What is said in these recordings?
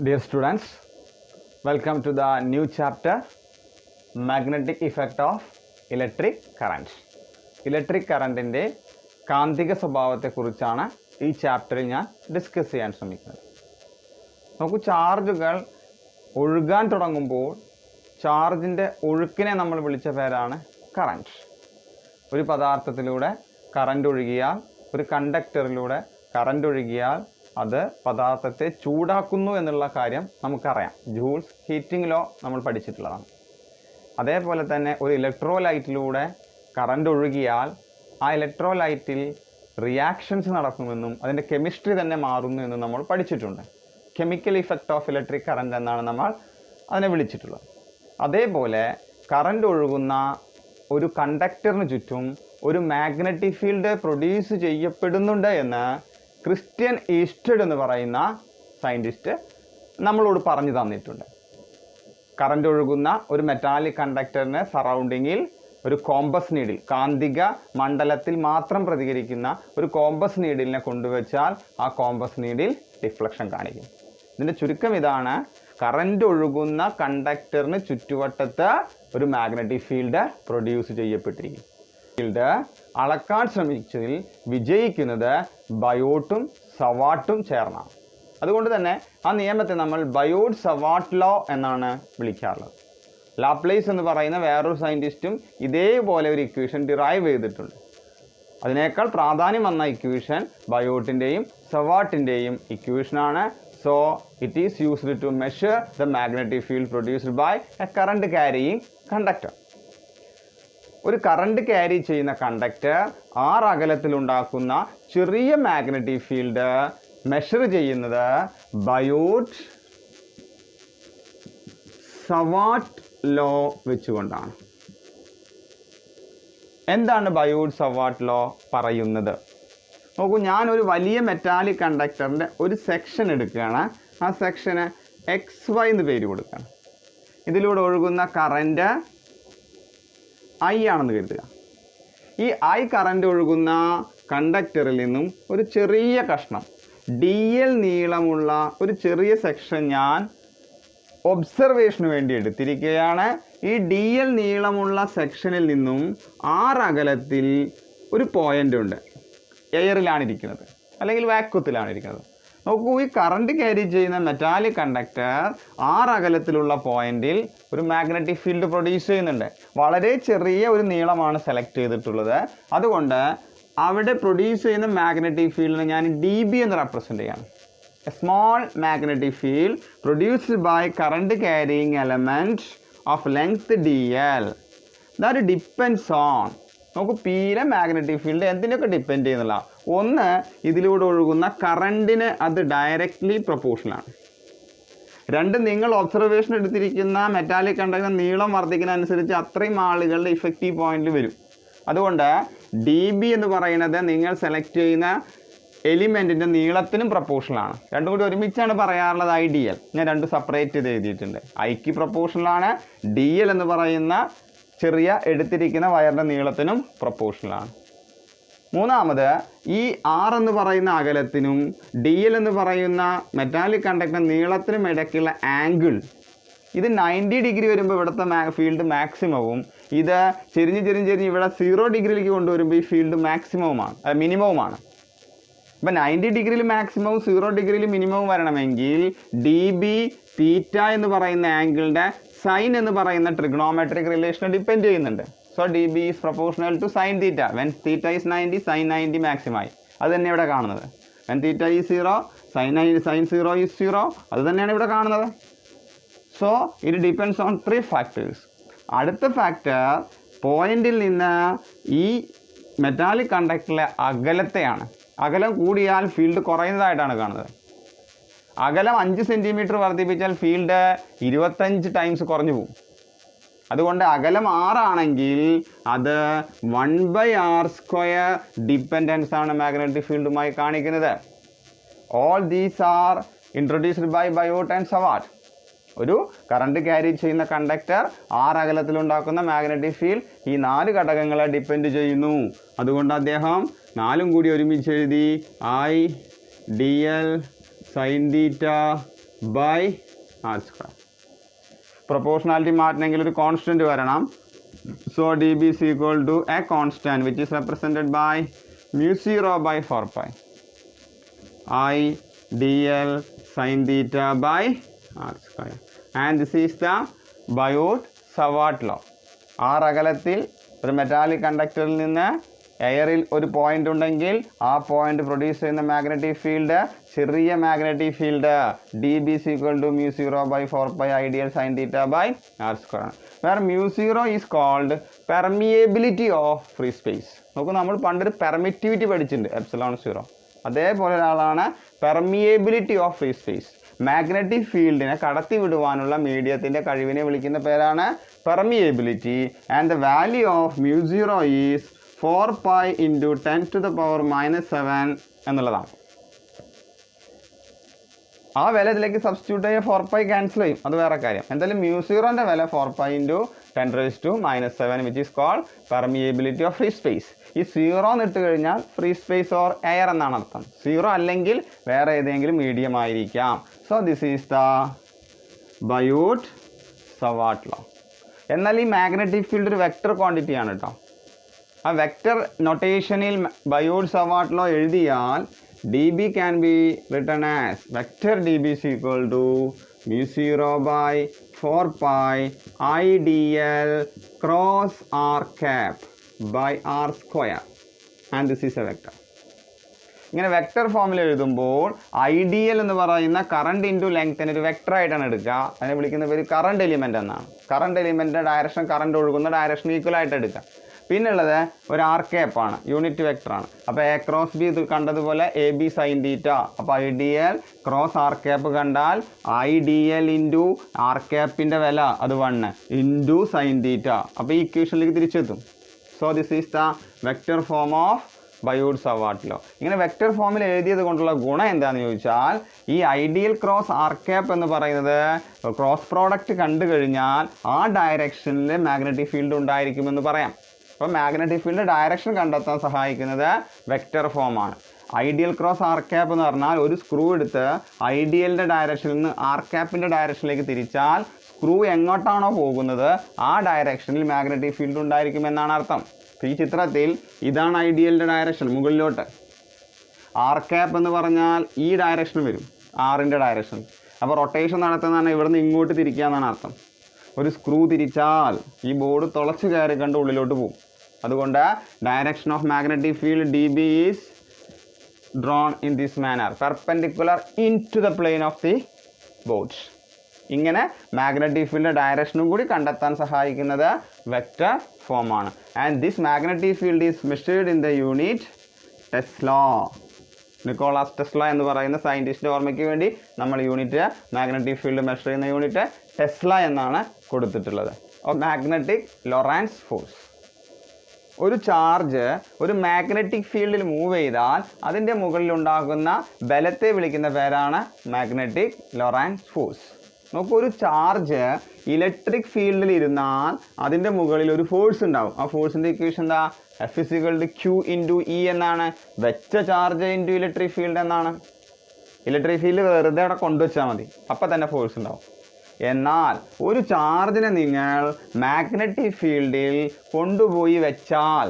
Dear students, welcome to the new chapter Magnetic Effect of Electric Current. Electric കറണ്ടിൻ്റെ കാന്തിക സ്വഭാവത്തെക്കുറിച്ചാണ് ഈ ചാപ്റ്ററിൽ ഞാൻ ഡിസ്കസ് ചെയ്യാൻ ശ്രമിക്കുന്നത്. നമുക്ക് ചാർജുകൾ ഒഴുകാൻ തുടങ്ങുമ്പോൾ ചാർജിൻ്റെ ഒഴുക്കിനെ നമ്മൾ വിളിച്ച പേരാണ് കറണ്ട്. ഒരു പദാർത്ഥത്തിലൂടെ കറണ്ട് ഒഴുകിയാൽ, ഒരു കണ്ടക്ടറിലൂടെ കറണ്ട് ഒഴുകിയാൽ അത് പദാർത്ഥത്തെ ചൂടാക്കുന്നു എന്നുള്ള കാര്യം നമുക്കറിയാം. ജൂൾസ് ഹീറ്റിംഗ് ലോ നമ്മൾ പഠിച്ചിട്ടുള്ളതാണ്. അതേപോലെ തന്നെ ഒരു ഇലക്ട്രോലൈറ്റിലൂടെ കറണ്ട് ഒഴുകിയാൽ ആ ഇലക്ട്രോലൈറ്റിൽ റിയാക്ഷൻസ് നടക്കുമെന്നും അതിൻ്റെ കെമിസ്ട്രി തന്നെ മാറുന്നു എന്നും നമ്മൾ പഠിച്ചിട്ടുണ്ട്. Chemical effect of electric current എന്നാണ് നമ്മൾ അതിനെ വിളിച്ചിട്ടുള്ളത്. അതേപോലെ കറണ്ട് ഒഴുകുന്ന ഒരു കണ്ടക്ടറിന് ചുറ്റും ഒരു മാഗ്നറ്റിക് ഫീൽഡ് പ്രൊഡ്യൂസ് ചെയ്യപ്പെടുന്നുണ്ട് എന്ന് ക്രിസ്ത്യൻ ഈസ്റ്റഡ് എന്ന് പറയുന്ന സയൻറ്റിസ്റ്റ് നമ്മളോട് പറഞ്ഞു തന്നിട്ടുണ്ട്. കറണ്ട് ഒഴുകുന്ന ഒരു മെറ്റാലിക് കണ്ടക്ടറിന് സറൗണ്ടിങ്ങിൽ ഒരു കോമ്പസ് നീഡിൽ, കാന്തിക മണ്ഡലത്തിൽ മാത്രം പ്രതികരിക്കുന്ന ഒരു കോമ്പസ് നീഡിലിനെ കൊണ്ടുവച്ചാൽ ആ കോമ്പസ് നീഡിൽ ഡിഫ്ലക്ഷൻ കാണിക്കും. ഇതിൻ്റെ ചുരുക്കം ഇതാണ്: കറണ്ട് ഒഴുകുന്ന കണ്ടക്ടറിന് ചുറ്റുവട്ടത്ത് ഒരു മാഗ്നറ്റിക് ഫീൽഡ് പ്രൊഡ്യൂസ് ചെയ്യപ്പെട്ടിരിക്കും. ഫീൽഡ് അളക്കാൻ ശ്രമിച്ചതിൽ വിജയിക്കുന്നത് ബയോട്ടും സവാട്ടും ചേർന്നാണ്. അതുകൊണ്ട് തന്നെ ആ നിയമത്തെ നമ്മൾ ബയോട്ട് സവാട്ട് ലോ എന്നാണ് വിളിക്കാറുള്ളത്. ലാപ്ലേസ് എന്ന് പറയുന്ന വേറൊരു സയൻറ്റിസ്റ്റും ഇതേപോലെ ഒരു ഇക്വേഷൻ ഡിറൈവ് ചെയ്തിട്ടുണ്ട്. അതിനേക്കാൾ പ്രാധാന്യം വന്ന ഇക്വേഷൻ ബയോട്ടിൻ്റെയും സവാട്ടിൻ്റെയും ഇക്വേഷനാണ്. So it is used to measure the magnetic field produced by a current carrying conductor. ഒരു കറണ്ട് ക്യാരി ചെയ്യുന്ന കണ്ടക്ടർ ആർ അകലത്തിലുണ്ടാക്കുന്ന ചെറിയ മാഗ്നറ്റിക് ഫീൽഡ് മെഷർ ചെയ്യുന്നത് ബയോട്ട് സവാട്ട് ലോ വെച്ചുകൊണ്ടാണ്. എന്താണ് ബയോട്ട് സവാട്ട് ലോ പറയുന്നത്? നോക്കൂ, ഞാനൊരു വലിയ മെറ്റാലിക് കണ്ടക്ടറിൻ്റെ ഒരു സെക്ഷൻ എടുക്കുകയാണ്. ആ സെക്ഷന് XY എന്ന് പേര് കൊടുക്കുകയാണ്. ഇതിലൂടെ ഒഴുകുന്ന കറണ്ട് I ആണെന്ന് കരുതുക. ഈ I കറണ്ട് ഒഴുകുന്ന കണ്ടക്ടറിൽ നിന്നും ഒരു ചെറിയ കഷ്ണം DL നീളമുള്ള ഒരു ചെറിയ സെക്ഷൻ ഞാൻ ഒബ്സർവേഷന് വേണ്ടി എടുത്തിരിക്കുകയാണ്. ഈ DL നീളമുള്ള സെക്ഷനിൽ നിന്നും R അകലത്തിൽ ഒരു പോയിൻ്റ് ഉണ്ട്. എയറിലാണ് ഇരിക്കുന്നത്, അല്ലെങ്കിൽ വാക്വത്തിലാണ് ഇരിക്കുന്നത്. നോക്കൂ, ഈ കറണ്ട് ക്യാരി ചെയ്യുന്ന മെറ്റാലിക് കണ്ടക്ടർ R അകലത്തിലുള്ള പോയിന്റിൽ ഒരു മാഗ്നറ്റിക് ഫീൽഡ് പ്രൊഡ്യൂസ് ചെയ്യുന്നുണ്ട്. വളരെ ചെറിയ ഒരു നീളമാണ് സെലക്ട് ചെയ്തിട്ടുള്ളത്. അതുകൊണ്ട് അവിടെ പ്രൊഡ്യൂസ് ചെയ്യുന്ന മാഗ്നറ്റിക് ഫീൽഡിനെ ഞാൻ dB എന്ന് റെപ്രസെൻ്റ് ചെയ്യാണ്. A small magnetic field produced by current carrying element of length DL that depends on. നമുക്ക് പിയിലെ മാഗ്നറ്റിക് ഫീൽഡ് എന്തിനൊക്കെ ഡിപ്പെൻഡ് ചെയ്യുന്നില്ല. ഒന്ന്, ഇതിലൂടെ ഒഴുകുന്ന കറണ്ടിന് അത് ഡയറക്റ്റ്ലി പ്രൊപ്പോർഷനാണ്. രണ്ട്, നിങ്ങൾ ഒബ്സർവേഷൻ എടുത്തിരിക്കുന്ന മെറ്റാലിക് കണ്ടക്ടർ നീളം വർദ്ധിക്കുന്നതനുസരിച്ച് അത്രയും ആളുകളുടെ ഇഫക്റ്റീവ് പോയിന്റിൽ വരും. അതുകൊണ്ട് dB എന്ന് പറയുന്നത് നിങ്ങൾ സെലക്ട് ചെയ്യുന്ന എലിമെൻറ്റിൻ്റെ നീളത്തിനും പ്രൊപ്പോർഷനാണ്. രണ്ടും കൂടി ഒരുമിച്ചാണ് പറയാറുള്ളത് IDL. ഞാൻ രണ്ട് സെപ്പറേറ്റ് ചെയ്ത് എഴുതിയിട്ടുണ്ട്. Iക്ക് പ്രൊപ്പോർഷനാണ്, DL എന്ന് പറയുന്ന ചെറിയ എടുത്തിരിക്കുന്ന വയറിൻ്റെ നീളത്തിനും പ്രൊപ്പോർഷനാണ്. മൂന്നാമത്, ഈ R എന്ന് പറയുന്ന അകലത്തിനും DL എന്ന് പറയുന്ന മെറ്റാലിക് കണ്ടക്ടർ നീളത്തിനും ഇടയ്ക്കുള്ള ആംഗിൾ, ഇത് 90 ഡിഗ്രി വരുമ്പോൾ ഇവിടുത്തെ ഫീൽഡ് മാക്സിമവും, ഇത് ചെരിഞ്ഞ് ഇവിടെ 0 ഡിഗ്രിയിലേക്ക് കൊണ്ടുവരുമ്പോൾ ഈ ഫീൽഡ് മിനിമവുമാണ്. ഇപ്പം 90 ഡിഗ്രിയിൽ മാക്സിമവും 0 ഡിഗ്രിയിൽ മിനിമവും വരണമെങ്കിൽ dB തീറ്റ എന്ന് പറയുന്ന ആംഗിളിൻ്റെ സൈൻ എന്ന് പറയുന്ന ട്രിഗണോമെട്രിക് റിലേഷനെ ഡിപ്പെൻഡ് ചെയ്യുന്നുണ്ട്. So dB is proportional to sine theta. When theta is 90, sine 90 മാക്സിമായി. അത് തന്നെ ഇവിടെ കാണുന്നത്. When theta is 0, sine 0 is 0. അത് തന്നെയാണ് ഇവിടെ കാണുന്നത്. So it depends on 3 factors. അടുത്ത ഫാക്ടർ പോയിന്റിൽ നിന്ന് ഈ മെറ്റാലിക് കണ്ടക്ടറിലെ അകലത്തെയാണ്. അകലം കൂടിയാൽ ഫീൽഡ് കുറയുന്നതായിട്ടാണ് കാണുന്നത്. അകലം 5 സെൻറ്റിമീറ്റർ വർദ്ധിപ്പിച്ചാൽ ഫീൽഡ് 25 ടൈംസ് കുറഞ്ഞു പോകും. അതുകൊണ്ട് അകലം 6 ആണെങ്കിൽ അത് 1/r² ഡിപ്പെൻഡൻസ് ആണ് മാഗ്നറ്റിക് ഫീൽഡുമായി കാണിക്കുന്നത്. All these are introduced by Biot and Savart. ഒരു കറണ്ട് ക്യാരി ചെയ്യുന്ന കണ്ടക്ടർ 6 അകലത്തിലുണ്ടാക്കുന്ന മാഗ്നറ്റിക് ഫീൽഡ് ഈ 4 ഘടകങ്ങളെ ഡിപ്പെൻഡ് ചെയ്യുന്നു. അതുകൊണ്ട് അദ്ദേഹം 4ഉം കൂടി ഒരുമിച്ച് എഴുതി: IDL sin theta by r square. Proportionality മാറ്റണമെങ്കിൽ ഒരു കോൺസ്റ്റൻറ്റ് വരണം. So d B is equal to a constant which is represented by mu 0 by 4 pi I dl sin theta by r square. And this is the Biot-Savart law. R അകലത്തിൽ ഒരു metallic കണ്ടക്ടറിൽ നിന്ന് എയറിൽ ഒരു point ഉണ്ടെങ്കിൽ ആ point produce ചെയ്യുന്ന magnetic field, ചെറിയ magnetic field D B is equal to mu 0 by 4 pi ideal sin theta by r square. Where mu 0 is called permeability of free space. നോക്കൂ, നമ്മൾ പണ്ടൊരു പെർമിറ്റിവിറ്റി പഠിച്ചിട്ടുണ്ട്, എപ്സിലോൺ 0. അതേപോലെ ഒരാളാണ് permeability of free space. Magnetic ഫീൽഡിനെ കടത്തി വിടുവാനുള്ള മീഡിയത്തിൻ്റെ കഴിവിനെ വിളിക്കുന്ന പേരാണ് permeability. And the value of mu 0 is 4 pi into 10 to the power minus 7 എന്നുള്ളതാണ്. ആ വില ഇതിലേക്ക് സബ്സ്റ്റിറ്റ്യൂട്ട് ചെയ്യുക, 4 pi ക്യാൻസൽ ചെയ്യും, അത് വേറെ കാര്യം. എന്തായാലും mu 0ൻ്റെ വില 4 pi into 10 raised to minus 7 which is called permeability of free space. ഈ 0 എന്നിട്ട് കഴിഞ്ഞാൽ ഫ്രീ സ്പേസ് ഓർ എയർ എന്നാണ് അർത്ഥം. 0 അല്ലെങ്കിൽ വേറെ ഏതെങ്കിലും മീഡിയം ആയിരിക്കാം. So this is the Biot Savart law. എന്നാൽ ഈ മാഗ്നറ്റിക് ഫീൽഡ് ഒരു വെക്റ്റർ ക്വാണ്ടിറ്റി ആണ് കേട്ടോ. ആ വെക്റ്റർ നൊട്ടേഷനിൽ ബയോട്ട്-സവാർട്ട് ലോ എഴുതിയാൽ d B can be written as vector d B is equal to mu 0 by 4 pi I dl cross r cap by r square and this is a vector. ഇങ്ങനെ vector ഫോമിൽ എഴുതുമ്പോൾ ideal എന്ന് പറയുന്ന current into ലെങ്ത്തിന് ഒരു vector ആയിട്ടാണ് എടുക്കുക. അതിനെ വിളിക്കുന്ന പേര് കറണ്ട് എലിമെൻ്റ് എന്നാണ്. കറണ്ട് എലിമെൻറ്റിൻ്റെ ഡയറക്ഷൻ കറണ്ട് ഒഴുകുന്ന ഡയറക്ഷൻ ഈക്വൽ ആയിട്ട് എടുക്കുക. പിന്നുള്ളത് ഒരു ആർ കേപ്പാണ്, യൂണിറ്റ് വെക്ടറാണ്. അപ്പോൾ എ ക്രോസ് ബി ഇത് കണ്ടതുപോലെ എ ബി സൈൻ തീറ്റ. അപ്പോൾ I D L cross R cap കണ്ടാൽ I D L into R കേപ്പിൻ്റെ വില അത് 1 ഇൻറ്റു സൈൻ തീറ്റ. അപ്പോൾ ഈ ഇക്വേഷനിലേക്ക് തിരിച്ചെത്തും. So this is the vector form of Biot Savart law. ഇങ്ങനെ വെക്റ്റർ ഫോമിൽ എഴുതിയത് കൊണ്ടുള്ള ഗുണം എന്താണെന്ന് ചോദിച്ചാൽ, ഈ ഐഡിയൽ ക്രോസ് ആർ കേപ്പ് എന്ന് പറയുന്നത് ക്രോസ് പ്രോഡക്റ്റ് കണ്ടു കഴിഞ്ഞാൽ ആ ഡയറക്ഷനിൽ മാഗ്നറ്റിക് ഫീൽഡ് ഉണ്ടായിരിക്കുമെന്ന് പറയാം. അപ്പോൾ മാഗ്നറ്റിക് ഫീൽഡ് ഡയറക്ഷൻ കണ്ടെത്താൻ സഹായിക്കുന്നത് വെക്റ്റർ ഫോമാണ്. ഐഡിയൽ ക്രോസ് ആർ ക്യാപ്പ് എന്ന് പറഞ്ഞാൽ ഒരു സ്ക്രൂ എടുത്ത് ഐഡിയലിൻ്റെ ഡയറക്ഷനിൽ നിന്ന് ആർ ക്യാപ്പിൻ്റെ ഡയറക്ഷനിലേക്ക് തിരിച്ചാൽ സ്ക്രൂ എങ്ങോട്ടാണോ പോകുന്നത് ആ ഡയറക്ഷനിൽ മാഗ്നറ്റിക് ഫീൽഡ് ഉണ്ടായിരിക്കുമെന്നാണ് അർത്ഥം. ഈ ചിത്രത്തിൽ ഇതാണ് ഐഡിയലിൻ്റെ ഡയറക്ഷൻ, മുകളിലോട്ട്. ആർ ക്യാപ്പ് എന്ന് പറഞ്ഞാൽ ഈ ഡയറക്ഷൻ വരും, ആറിൻ്റെ ഡയറക്ഷൻ. അപ്പോൾ റൊട്ടേഷൻ നടത്തുന്നതാണ് ഇവിടുന്ന് ഇങ്ങോട്ട് തിരിക്കുക എന്നാണ് അർത്ഥം. ഒരു സ്ക്രൂ തിരിച്ചാൽ ഈ ബോർഡ് തുളച്ച് കയറി കണ്ട് ഉള്ളിലോട്ട് പോകും. അതുകൊണ്ട് direction of magnetic field D B is drawn in this manner perpendicular into the plane of the board. ഇങ്ങനെ മാഗ്നറ്റിക് ഫീൽഡ് ഡയറക്ഷനും കൂടി കണ്ടെത്താൻ സഹായിക്കുന്നത് വെക്റ്റർ ഫോമാണ്. And this magnetic field is measured in the unit tesla. Nikola Tesla എന്ന് പറയുന്ന സയൻറ്റിസ്റ്റിൻ്റെ ഓർമ്മയ്ക്ക് വേണ്ടി നമ്മൾ യൂണിറ്റ് മാഗ്നറ്റിക് ഫീൽഡ് മെഷർ ചെയ്യുന്ന യൂണിറ്റ് ടെസ്ല എന്നാണ് കൊടുത്തിട്ടുള്ളത്. Magnetic Lorentz force. ഒരു ചാർജ് ഒരു മാഗ്നറ്റിക് ഫീൽഡിൽ മൂവ് ചെയ്താൽ അതിൻ്റെ മുകളിലുണ്ടാകുന്ന ബലത്തെ വിളിക്കുന്ന പേരാണ് മാഗ്നറ്റിക് ലൊറാൻസ് ഫോഴ്സ്. നോക്കൂ, ഒരു ചാർജ് ഇലക്ട്രിക് ഫീൽഡിൽ ഇരുന്നാൽ അതിൻ്റെ മുകളിൽ ഒരു ഫോഴ്സ് ഉണ്ടാവും. ആ ഫോഴ്സിൻ്റെ ഇക്വേഷൻ എന്താ? F is equal to Q into E എന്നാണ്. വെച്ച ചാർജ് ഇൻറ്റു ഇലക്ട്രിക് ഫീൽഡ് എന്നാണ്. ഇലക്ട്രിക് ഫീൽഡ് വെറുതെ അവിടെ കൊണ്ടുവച്ചാൽ മതി, അപ്പം തന്നെ ഫോഴ്സ് ഉണ്ടാവും. എന്നാൽ ഒരു ചാർജിനെ നിങ്ങൾ മാഗ്നറ്റിക് ഫീൽഡിൽ കൊണ്ടുപോയി വെച്ചാൽ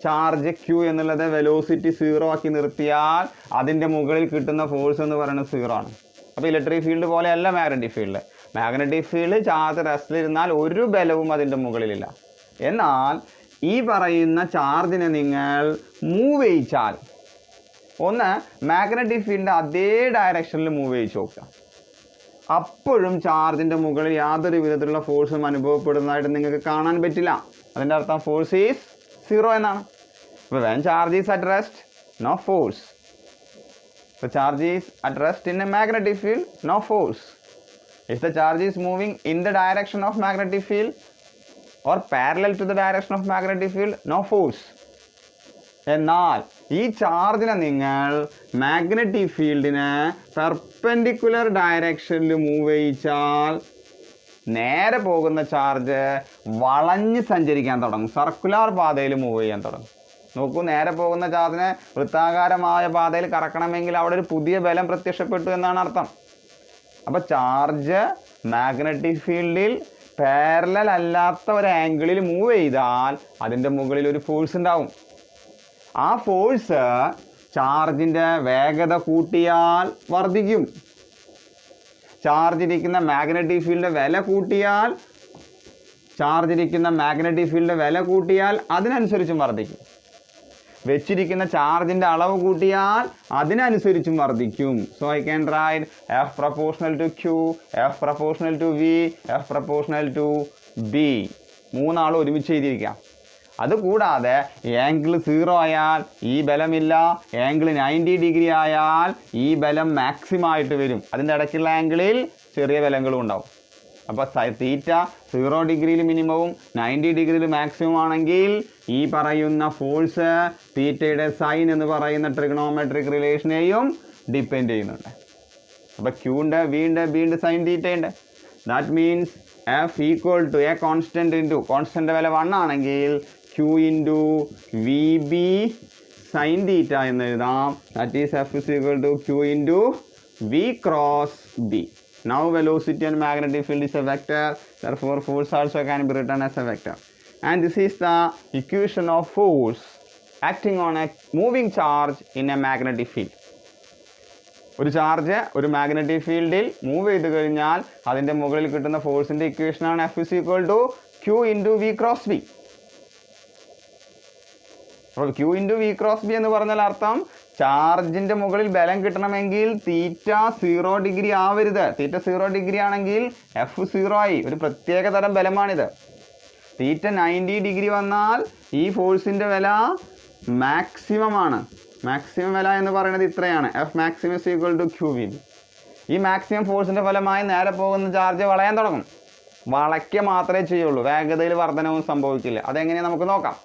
ചാർജ് Q എന്നുള്ളത് വെലോസിറ്റി 0 ആക്കി നിർത്തിയാൽ അതിൻ്റെ മുകളിൽ കിട്ടുന്ന ഫോഴ്സ് എന്ന് പറയുന്നത് 0 ആണ്. അപ്പോൾ ഇലക്ട്രിക് ഫീൽഡ് പോലെയല്ല magnetic field. Magnetic field charge റെസ്റ്റിലിരുന്നാൽ ഒരു ബലവും അതിൻ്റെ മുകളിലില്ല. എന്നാൽ ഈ പറയുന്ന ചാർജിനെ നിങ്ങൾ മൂവ് ചെയ്യിച്ചാൽ, ഒന്ന് മാഗ്നറ്റിക് ഫീൽഡിൻ്റെ അതേ ഡയറക്ഷനിൽ മൂവ് ചെയ്യിച്ച് നോക്കുക, അപ്പോഴും ചാർജിൻ്റെ മുകളിൽ യാതൊരു വിധത്തിലുള്ള ഫോഴ്സും അനുഭവപ്പെടുന്നതായിട്ട് നിങ്ങൾക്ക് കാണാൻ പറ്റില്ല. അതിൻ്റെ അർത്ഥം ഫോഴ്സ് ഈസ് 0 എന്നാണ്. അപ്പോൾ when charge is at rest, no force. The charge is at rest in a magnetic field, no force. If the charge is moving in the direction of magnetic field or parallel to the direction of magnetic field, no force. എന്നാൽ ഈ ചാർജിനെ നിങ്ങൾ magnetic ഫീൽഡിന് perpendicular ഡയറക്ഷനിൽ move ചെയ്യിച്ചാൽ നേരെ പോകുന്ന charge വളഞ്ഞ് സഞ്ചരിക്കാൻ തുടങ്ങും, സർക്കുലർ പാതയിൽ മൂവ് ചെയ്യാൻ തുടങ്ങും. നോക്കൂ, നേരെ പോകുന്ന ചാർജിനെ വൃത്താകാരമായ പാതയിൽ കറക്കണമെങ്കിൽ അവിടെ ഒരു പുതിയ ബലം പ്രത്യക്ഷപ്പെട്ടു എന്നാണ് അർത്ഥം. അപ്പോൾ ചാർജ് മാഗ്നറ്റിക് ഫീൽഡിൽ പാരലൽ അല്ലാത്ത ഒരു ആംഗിളിൽ മൂവ് ചെയ്താൽ അതിൻ്റെ മുകളിൽ ഒരു ഫോഴ്സ് ഉണ്ടാവും. ആ ഫോഴ്സ് ചാർജിൻ്റെ വേഗത കൂട്ടിയാൽ വർദ്ധിക്കും. ചാർജ് ഇരിക്കുന്ന മാഗ്നറ്റിക് ഫീൽഡിൻ്റെ വില കൂട്ടിയാൽ അതിനനുസരിച്ചും വർദ്ധിക്കും. വെച്ചിരിക്കുന്ന ചാർജിൻ്റെ അളവ് കൂട്ടിയാൽ അതിനനുസരിച്ചും വർദ്ധിക്കും. So I can right F proportional to Q, F proportional to V, F proportional to B. മൂന്നാളും ഒരുമിച്ച് എഴുതിയിരിക്കാം. അതുകൂടാതെ ആംഗിൾ 0 ആയാൽ ഈ ബലമില്ല, ആംഗിൾ 90 ഡിഗ്രി ആയാൽ ഈ ബലം മാക്സിമം ആയിട്ട് വരും. അതിൻ്റെ ഇടയ്ക്കുള്ള ആംഗിളിൽ ചെറിയ ബലങ്ങളും ഉണ്ടാവും. അപ്പോൾ തീറ്റ 0 ഡിഗ്രിയിൽ മിനിമവും 90 ഡിഗ്രിയിൽ മാക്സിമം ആണെങ്കിൽ ഈ പറയുന്ന ഫോഴ്സ് തീറ്റയുടെ സൈൻ എന്ന് പറയുന്ന ട്രിഗണോമെട്രിക് റിലേഷനെയും ഡിപ്പെൻഡ് ചെയ്യുന്നുണ്ട്. അപ്പോൾ ക്യൂണ്ട്, വീണ്ട് സൈൻ തീറ്റയുണ്ട്. That means F equal to a constant വില 1 ആണെങ്കിൽ Q into V B sine theta എന്ന് എഴുതാം. That is F is equal to Q into V cross B. Now velocity and magnetic field is a vector, therefore force also can be written as a vector. And this is the equation of force acting on a moving charge in a magnetic field. ഒരു charge ഒരു magnetic ഫീൽഡിൽ move ചെയ്ത് കഴിഞ്ഞാൽ അതിൻ്റെ മുകളിൽ കിട്ടുന്ന ഫോഴ്സിൻ്റെ ഇക്വേഷനാണ് F is equal to Q into V cross B. അപ്പോൾ Q into V cross B എന്ന് പറഞ്ഞാൽ അർത്ഥം ചാർജിൻ്റെ മുകളിൽ ബലം കിട്ടണമെങ്കിൽ തീറ്റ 0 ഡിഗ്രി ആവരുത്. തീറ്റ 0 ഡിഗ്രി ആണെങ്കിൽ F 0 ആയി. ഒരു പ്രത്യേക തരം ബലമാണിത്. തീറ്റ 90 ഡിഗ്രി വന്നാൽ ഈ ഫോഴ്സിൻ്റെ വില മാക്സിമം ആണ്. മാക്സിമം വില എന്ന് പറയുന്നത് ഇത്രയാണ്, F maximum is equal to QV. ഈ മാക്സിമം ഫോഴ്സിൻ്റെ ഫലമായി നേരെ പോകുന്ന ചാർജ് വളയാൻ തുടങ്ങും. വളയ്ക്കുക മാത്രമേ ചെയ്യുള്ളൂ, വേഗതയിൽ വർധനവും സംഭവിക്കില്ല. അതെങ്ങനെയാണ് നമുക്ക് നോക്കാം.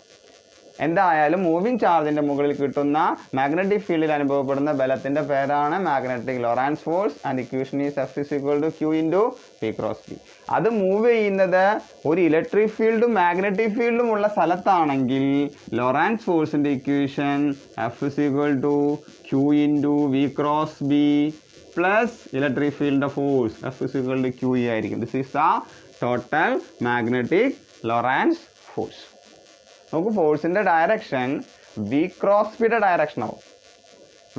എന്തായാലും മൂവിങ് ചാർജിൻ്റെ മുകളിൽ കിട്ടുന്ന മാഗ്നറ്റിക് ഫീൽഡിൽ അനുഭവപ്പെടുന്ന ബലത്തിൻ്റെ പേരാണ് magnetic Lorentz force. And equation is F is equal to Q into P cross B. അത് മൂവ് ചെയ്യുന്നത് ഒരു ഇലക്ട്രിക് ഫീൽഡും മാഗ്നറ്റിക് ഫീൽഡും ഉള്ള സ്ഥലത്താണെങ്കിൽ ലോറൻസ് ഫോഴ്സിൻ്റെ equation F is equal to Q into V cross B plus electric ഫീൽഡിൻ്റെ force F is equal to QE ആയിരിക്കും. This is the total magnetic Lorentz force. നമുക്ക് ഫോഴ്സിൻ്റെ ഡയറക്ഷൻ വി ക്രോസ് ബിയുടെ ഡയറക്ഷൻ ആവും.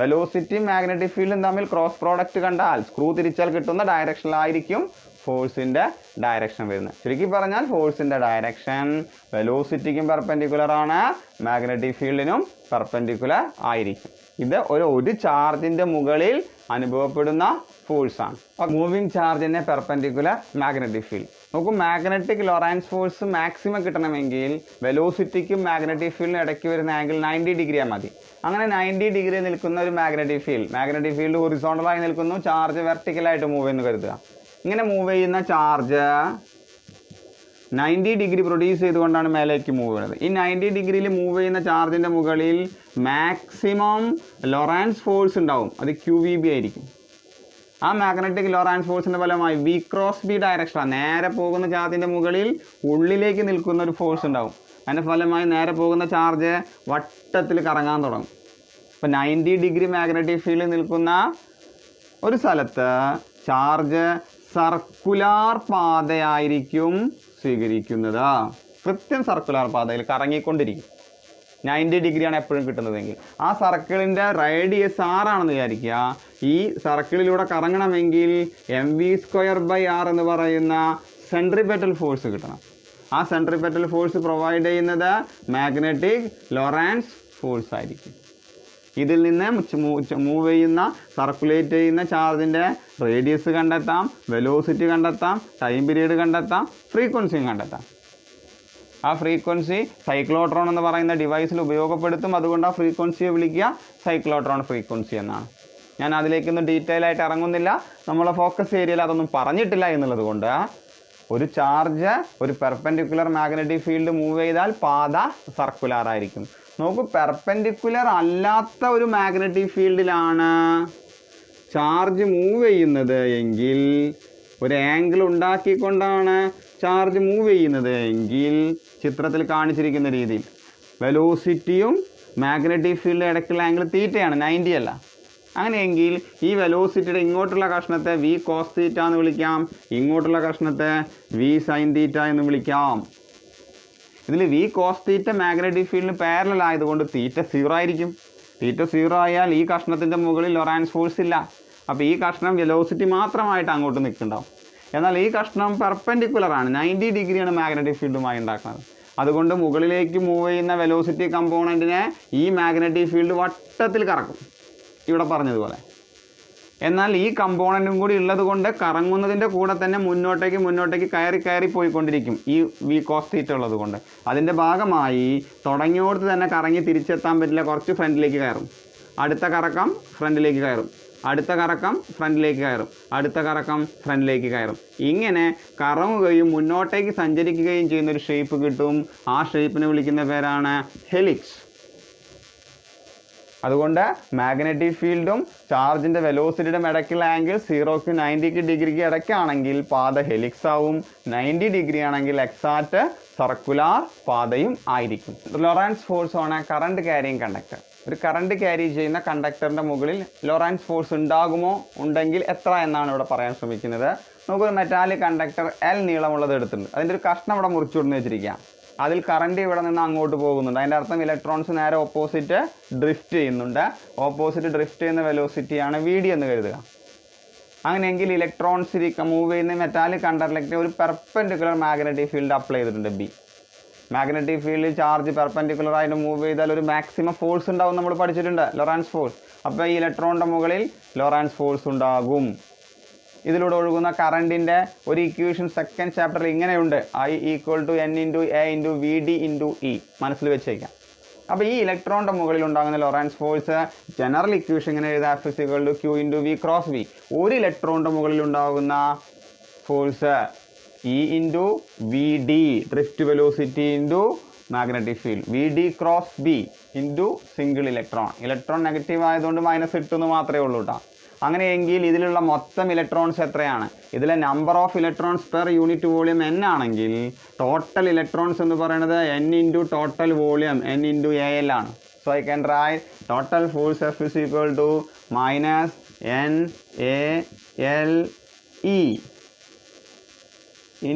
വെലോസിറ്റിയും മാഗ്നറ്റിക് ഫീൽഡും തമ്മിൽ ക്രോസ് പ്രോഡക്റ്റ് കണ്ടാൽ സ്ക്രൂ തിരിച്ചാൽ കിട്ടുന്ന ഡയറക്ഷനിലായിരിക്കും ഫോഴ്സിൻ്റെ ഡയറക്ഷൻ വരുന്നത്. ചുരുക്കി പറഞ്ഞാൽ ഫോഴ്സിൻ്റെ ഡയറക്ഷൻ വെലോസിറ്റിക്കും പെർപെൻഡിക്കുലർ ആണ്, മാഗ്നറ്റിക് ഫീൽഡിനും പെർപെൻഡിക്കുലർ ആയിരിക്കും. ഇത് ഒരു ചാർജിൻ്റെ മുകളിൽ അനുഭവപ്പെടുന്ന ഫോഴ്സാണ്. മൂവിങ് ചാർജിനെ പെർപെൻഡിക്കുലർ മാഗ്നറ്റിക് ഫീൽഡ്. നമുക്ക് മാഗ്നറ്റിക് ലോറൻസ് ഫോഴ്സ് മാക്സിമം കിട്ടണമെങ്കിൽ വെലോസിറ്റിക്കും മാഗ്നറ്റിക് ഫീൽഡിനും ഇടയ്ക്ക് വരുന്ന ആംഗിൾ 90 ഡിഗ്രിയാണ് മതി. അങ്ങനെ 90 ഡിഗ്രി നിൽക്കുന്ന ഒരു മാഗ്നറ്റിക് ഫീൽഡ് ഹൊറിസോണ്ടലായി നിൽക്കുന്നു, ചാർജ് വെർട്ടിക്കലായിട്ട് മൂവ് എന്ന് കരുതുക. ഇങ്ങനെ മൂവ് ചെയ്യുന്ന ചാർജ് 90 ഡിഗ്രി പ്രൊഡ്യൂസ് ചെയ്തുകൊണ്ടാണ് മേലേക്ക് മൂവ് ചെയ്യുന്നത്. ഈ 90 ഡിഗ്രിയിൽ മൂവ് ചെയ്യുന്ന ചാർജിൻ്റെ മുകളിൽ മാക്സിമം ലോറൻസ് ഫോഴ്സ് ഉണ്ടാവും. അത് QVB ആയിരിക്കും. ആ മാഗ്നറ്റിക് ലോറൻസ് ഫോഴ്സിൻ്റെ ഫലമായി വി ക്രോസ് ബി ഡയറക്ഷനാണ്. നേരെ പോകുന്ന ചാർജിൻ്റെ മുകളിൽ ഉള്ളിലേക്ക് നിൽക്കുന്ന ഒരു ഫോഴ്സ് ഉണ്ടാവും. അതിൻ്റെ ഫലമായി നേരെ പോകുന്ന ചാർജ് വട്ടത്തിൽ കറങ്ങാൻ തുടങ്ങും. ഇപ്പോൾ 90 ഡിഗ്രി മാഗ്നറ്റിക് ഫീൽഡിൽ നിൽക്കുന്ന ഒരു സ്ഥലത്ത് ചാർജ് സർക്കുലാർ പാതയായിരിക്കും സ്വീകരിക്കുന്നത്. കൃത്യം സർക്കുലാർ പാതയിൽ കറങ്ങിക്കൊണ്ടിരിക്കും. 90 ഡിഗ്രിയാണ് എപ്പോഴും കിട്ടുന്നതെങ്കിൽ ആ സർക്കിളിൻ്റെ റേഡിയസ് R ആണെന്ന് വിചാരിക്കുക. ഈ സർക്കിളിലൂടെ കറങ്ങണമെങ്കിൽ mv²/r എന്ന് പറയുന്ന സെൻട്രിപെറ്റൽ ഫോഴ്സ് കിട്ടണം. ആ സെൻട്രിപെറ്റൽ ഫോഴ്സ് പ്രൊവൈഡ് ചെയ്യുന്നത് മാഗ്നറ്റിക് ലോറൻസ് ഫോഴ്സ് ആയിരിക്കും. ഇതിൽ നിന്ന് മൂവ് ചെയ്യുന്ന സർക്കുലേറ്റ് ചെയ്യുന്ന ചാർജിൻ്റെ റേഡിയസ് കണ്ടെത്താം, വെലോസിറ്റി കണ്ടെത്താം, ടൈം പീരീഡ് കണ്ടെത്താം, ഫ്രീക്വൻസിയും കണ്ടെത്താം. ആ ഫ്രീക്വൻസി സൈക്ലോട്രോൺ എന്ന് പറയുന്ന ഡിവൈസിൽ ഉപയോഗപ്പെടുത്തും. അതുകൊണ്ട് ആ ഫ്രീക്വൻസിയെ വിളിക്കുക സൈക്ലോട്രോൺ ഫ്രീക്വൻസി എന്നാണ്. ഞാൻ അതിലേക്കൊന്നും ഡീറ്റെയിൽ ആയിട്ട് ഇറങ്ങുന്നില്ല, നമ്മളെ ഫോക്കസ് ഏരിയയിൽ അതൊന്നും പറഞ്ഞിട്ടില്ല എന്നുള്ളത് കൊണ്ട് ഒരു ചാർജ് ഒരു പെർപെൻഡിക്കുലർ മാഗ്നറ്റിക് ഫീൽഡ് മൂവ് ചെയ്താൽ പാത സർക്കുലാർ ആയിരിക്കും. നോക്കൂ, പെർപെൻഡിക്കുലർ അല്ലാത്ത ഒരു മാഗ്നറ്റിക് ഫീൽഡിലാണ് ചാർജ് മൂവ് ചെയ്യുന്നത് എങ്കിൽ, ഒരു ആംഗിൾ ഉണ്ടാക്കിക്കൊണ്ടാണ് ചാർജ് മൂവ് ചെയ്യുന്നത് എങ്കിൽ, ചിത്രത്തിൽ കാണിച്ചിരിക്കുന്ന രീതിയിൽ വെലോസിറ്റിയും മാഗ്നറ്റിക് ഫീൽഡിൻ്റെ ഇടയ്ക്കുള്ള ആംഗിൾ തീറ്റയാണ്, 90 അല്ല. അങ്ങനെയെങ്കിൽ ഈ വെലോസിറ്റിയുടെ ഇങ്ങോട്ടുള്ള കഷ്ണത്തെ വി കോസ് തീറ്റ എന്ന് വിളിക്കാം, ഇങ്ങോട്ടുള്ള കഷ്ണത്തെ വി സൈൻ തീറ്റ എന്ന് വിളിക്കാം. ഇതിൽ വി കോസ് തീറ്റ മാഗ്നറ്റിക് ഫീൽഡിന് പാരലൽ ആയതുകൊണ്ട് തീറ്റ 0 ആയിരിക്കും. തീറ്റ 0 ആയാൽ ഈ കഷ്ണത്തിൻ്റെ മുകളിൽ ലൊറാൻസ് ഫോഴ്സ് ഇല്ല. അപ്പോൾ ഈ കഷ്ണം വെലോസിറ്റി മാത്രമായിട്ട് അങ്ങോട്ട് നിൽക്കുന്നുണ്ടാവും. എന്നാൽ ഈ കഷ്ണം പെർപെൻഡിക്കുലറാണ്, 90 ഡിഗ്രിയാണ് മാഗ്നറ്റിക് ഫീൽഡുമായി ഉണ്ടാക്കുന്നത്. അതുകൊണ്ട് മുകളിലേക്ക് മൂവ് ചെയ്യുന്ന വെലോസിറ്റി കമ്പോണൻറ്റിനെ ഈ മാഗ്നറ്റിക് ഫീൽഡ് വട്ടത്തിൽ കറക്കും, ഇവിടെ പറഞ്ഞതുപോലെ. എന്നാൽ ഈ കമ്പോണൻറ്റും കൂടി ഉള്ളത് കൊണ്ട് കറങ്ങുന്നതിൻ്റെ കൂടെ തന്നെ മുന്നോട്ടേക്ക് കയറി പോയിക്കൊണ്ടിരിക്കും ഈ വി കോസ് തീറ്റ ഉള്ളത് കൊണ്ട്. അതിൻ്റെ ഭാഗമായി തുടങ്ങിയോടത്ത് തന്നെ കറങ്ങി തിരിച്ചെത്താൻ പറ്റില്ല, കുറച്ച് ഫ്രണ്ടിലേക്ക് കയറും, അടുത്ത കറക്കം ഫ്രണ്ടിലേക്ക് കയറും, അടുത്ത കറക്കം ഫ്രണ്ടിലേക്ക് കയറും, അടുത്ത കറക്കം ഫ്രണ്ടിലേക്ക് കയറും. ഇങ്ങനെ കറങ്ങുകയും മുന്നോട്ടേക്ക് സഞ്ചരിക്കുകയും ചെയ്യുന്നൊരു ഷേപ്പ് കിട്ടും. ആ ഷേപ്പിനെ വിളിക്കുന്ന പേരാണ് ഹെലിക്സ്. അതുകൊണ്ട് മാഗ്നറ്റിക് ഫീൽഡും ചാർജിൻ്റെ വെലോസിറ്റിയുടെ ഇടയ്ക്കുള്ള ആംഗിൾ 0ക്ക് 90 ഡിഗ്രിക്ക് ഇടയ്ക്കാണെങ്കിൽ പാത ഹെലിക്സ് ആവും, 90 ഡിഗ്രി ആണെങ്കിൽ എക്സാക്റ്റ് സർക്കുലാർ പാതയും ആയിരിക്കും. ലൊറാൻസ് ഫോഴ്സ് ആണ് കറണ്ട് ക്യാരിയിങ് കണ്ടക്ടർ. ഒരു കറണ്ട് ക്യാരി ചെയ്യുന്ന കണ്ടക്ടറിൻ്റെ മുകളിൽ ലൊറാൻസ് ഫോഴ്സ് ഉണ്ടാകുമോ, ഉണ്ടെങ്കിൽ എത്ര എന്നാണ് ഇവിടെ പറയാൻ ശ്രമിക്കുന്നത്. നമുക്കൊരു മെറ്റാലിക് കണ്ടക്ടർ L നീളമുള്ളത് എടുത്തിട്ടുണ്ട്. അതിൻ്റെ ഒരു കഷ്ണം ഇവിടെ മുറിച്ചു കൊടുന്ന് വെച്ചിരിക്കുക. അതിൽ കറണ്ട് ഇവിടെ നിന്ന് അങ്ങോട്ട് പോകുന്നുണ്ട്. അതിൻ്റെ അർത്ഥം ഇലക്ട്രോൺസ് നേരെ ഓപ്പോസിറ്റ് ഡ്രിഫ്റ്റ് ചെയ്യുന്നുണ്ട്. ഓപ്പോസിറ്റ് ഡ്രിഫ്റ്റ് ചെയ്യുന്ന വെലോസിറ്റിയാണ് VD എന്ന് കരുതുക. അങ്ങനെയെങ്കിൽ ഇലക്ട്രോൺസ് മൂവ് ചെയ്യുന്ന മെറ്റാലിക് കണ്ടക്ടറിലേക്ക് ഒരു പെർപെൻഡിക്കുലർ മാഗ്നറ്റിക് ഫീൽഡ് അപ്ലൈ ചെയ്തിട്ടുണ്ട് B. മാഗ്നറ്റിക് ഫീൽഡിൽ ചാർജ് പെർപെൻഡിക്കുലർ ആയിട്ട് മൂവ് ചെയ്താൽ ഒരു മാക്സിമം ഫോഴ്സ് ഉണ്ടാവും, നമ്മൾ പഠിച്ചിട്ടുണ്ട്, ലൊറാൻസ് ഫോഴ്സ്. അപ്പോൾ ഈ ഇലക്ട്രോണിൻ്റെ മുകളിൽ ലൊറാൻസ് ഫോഴ്സ് ഉണ്ടാകും. ഇതിലൂടെ ഒഴുകുന്ന കറണ്ടിൻ്റെ ഒരു ഇക്വേഷൻ സെക്കൻഡ് ചാപ്റ്ററിൽ ഇങ്ങനെയുണ്ട്, I = N × A × VD × E. മനസ്സിൽ വെച്ചേക്കാം. അപ്പോൾ ഈ ഇലക്ട്രോണിൻ്റെ മുകളിൽ ഉണ്ടാകുന്ന ലൊറാൻസ് ഫോഴ്സ് ജനറൽ ഇക്വേഷൻ ഇങ്ങനെ എഴുതാം, F = Q × V × V. ഒരു ഇലക്ട്രോണിൻ്റെ മുകളിൽ ഉണ്ടാകുന്ന force E × VD, drift velocity × magnetic field, VD × B × single electron. Electron negative ആയതുകൊണ്ട് -8 എന്ന് മാത്രമേ ഉള്ളൂ കേട്ടോ. അങ്ങനെയെങ്കിൽ ഇതിലുള്ള മൊത്തം ഇലക്ട്രോൺസ് എത്രയാണ്? ഇതിലെ number of electrons per unit volume n ആണെങ്കിൽ ടോട്ടൽ ഇലക്ട്രോൺസ് എന്ന് പറയുന്നത് n × total volume n × AL ആണ്. So I can right total force F = -NaLE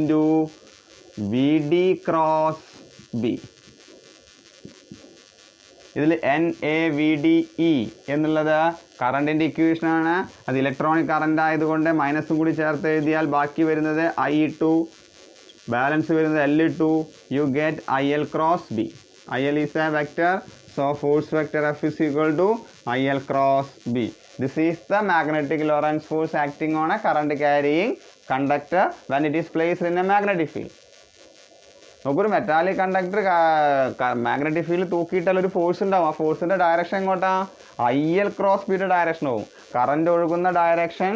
× VD × B. ഇതിൽ NaVDE എന്നുള്ളത് കറണ്ടിൻ്റെ ഇക്വേഷനാണ്. അത് ഇലക്ട്രോണിക് കറണ്ട് ആയതുകൊണ്ട് മൈനസും കൂടി ചേർത്ത് എഴുതിയാൽ ബാക്കി വരുന്നത് I2, ബാലൻസ് വരുന്നത് L2. You get IL × B. IL is a vector, so force vector F = IL × B. This is the magnetic Lorentz force acting on a current carrying conductor when it is placed in a magnetic field. നമുക്കൊരു metallic conductor magnetic field തൂക്കിയിട്ടാൽ ഒരു force ഉണ്ടാവും. ആ ഫോഴ്സിൻ്റെ direction എങ്ങോട്ടാ? IL × B direction ആവും. Current ഒഴുകുന്ന direction,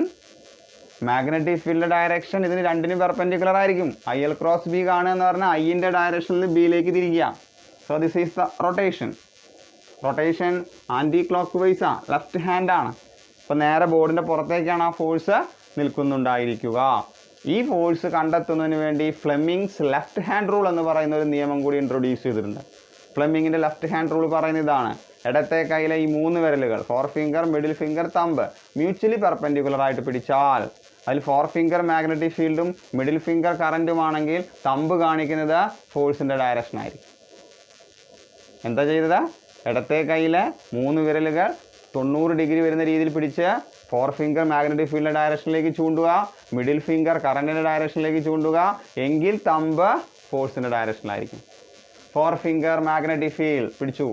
magnetic ഫീൽഡിൻ്റെ direction ഇതിന് രണ്ടിനും perpendicular ആയിരിക്കും. IL × B കാണുക എന്ന് പറഞ്ഞാൽ Iൻ്റെ ഡയറക്ഷനിൽ Bയിലേക്ക് തിരിക്കുക. So this is the rotation. Rotation ആൻറ്റി ക്ലോക്ക് വൈസാണ്, ലെഫ്റ്റ് ഹാൻഡാണ്. അപ്പോൾ നേരെ ബോർഡിൻ്റെ പുറത്തേക്കാണ് ആ ഫോഴ്സ് നിൽക്കുന്നുണ്ടായിരിക്കുക. ഈ ഫോഴ്സ് കണ്ടെത്തുന്നതിന് വേണ്ടി ഫ്ലെമിങ്സ് ലെഫ്റ്റ് ഹാൻഡ് റൂൾ എന്ന് പറയുന്ന ഒരു നിയമം കൂടി ഇൻട്രൊഡ്യൂസ് ചെയ്തിട്ടുണ്ട്. ഫ്ലെമിങ്ങിൻ്റെ ലെഫ്റ്റ് ഹാൻഡ് റൂൾ പറയുന്ന ഇതാണ്: ഇടത്തെ കൈയിലെ ഈ 3 വിരലുകൾ, 4 finger, middle finger, thumb, mutually perpendicular ആയിട്ട് പിടിച്ചാൽ, അതിൽ 4 ഫിംഗർ മാഗ്നറ്റിക് ഫീൽഡും മിഡിൽ ഫിംഗർ കറൻറ്റുമാണെങ്കിൽ തമ്പ് കാണിക്കുന്നത് ഫോഴ്സിൻ്റെ ഡയറക്ഷൻ ആയിരിക്കും. എന്താ ചെയ്തത്? ഇടത്തെ കൈയിലെ 3 വിരലുകൾ 90 ഡിഗ്രി വരുന്ന രീതിയിൽ പിടിച്ച് 4 ഫിംഗർ മാഗ്നറ്റിക് ഫീൽഡിൻ്റെ ഡയറക്ഷനിലേക്ക് ചൂണ്ടുക, മിഡിൽ ഫിംഗർ കറണ്ടിൻ്റെ ഡയറക്ഷനിലേക്ക് ചൂണ്ടുക, എങ്കിൽ തമ്പ് ഫോഴ്സിൻ്റെ ഡയറക്ഷനിലായിരിക്കും. 4 ഫിംഗർ മാഗ്നറ്റിക് ഫീൽഡ് പിടിച്ചു,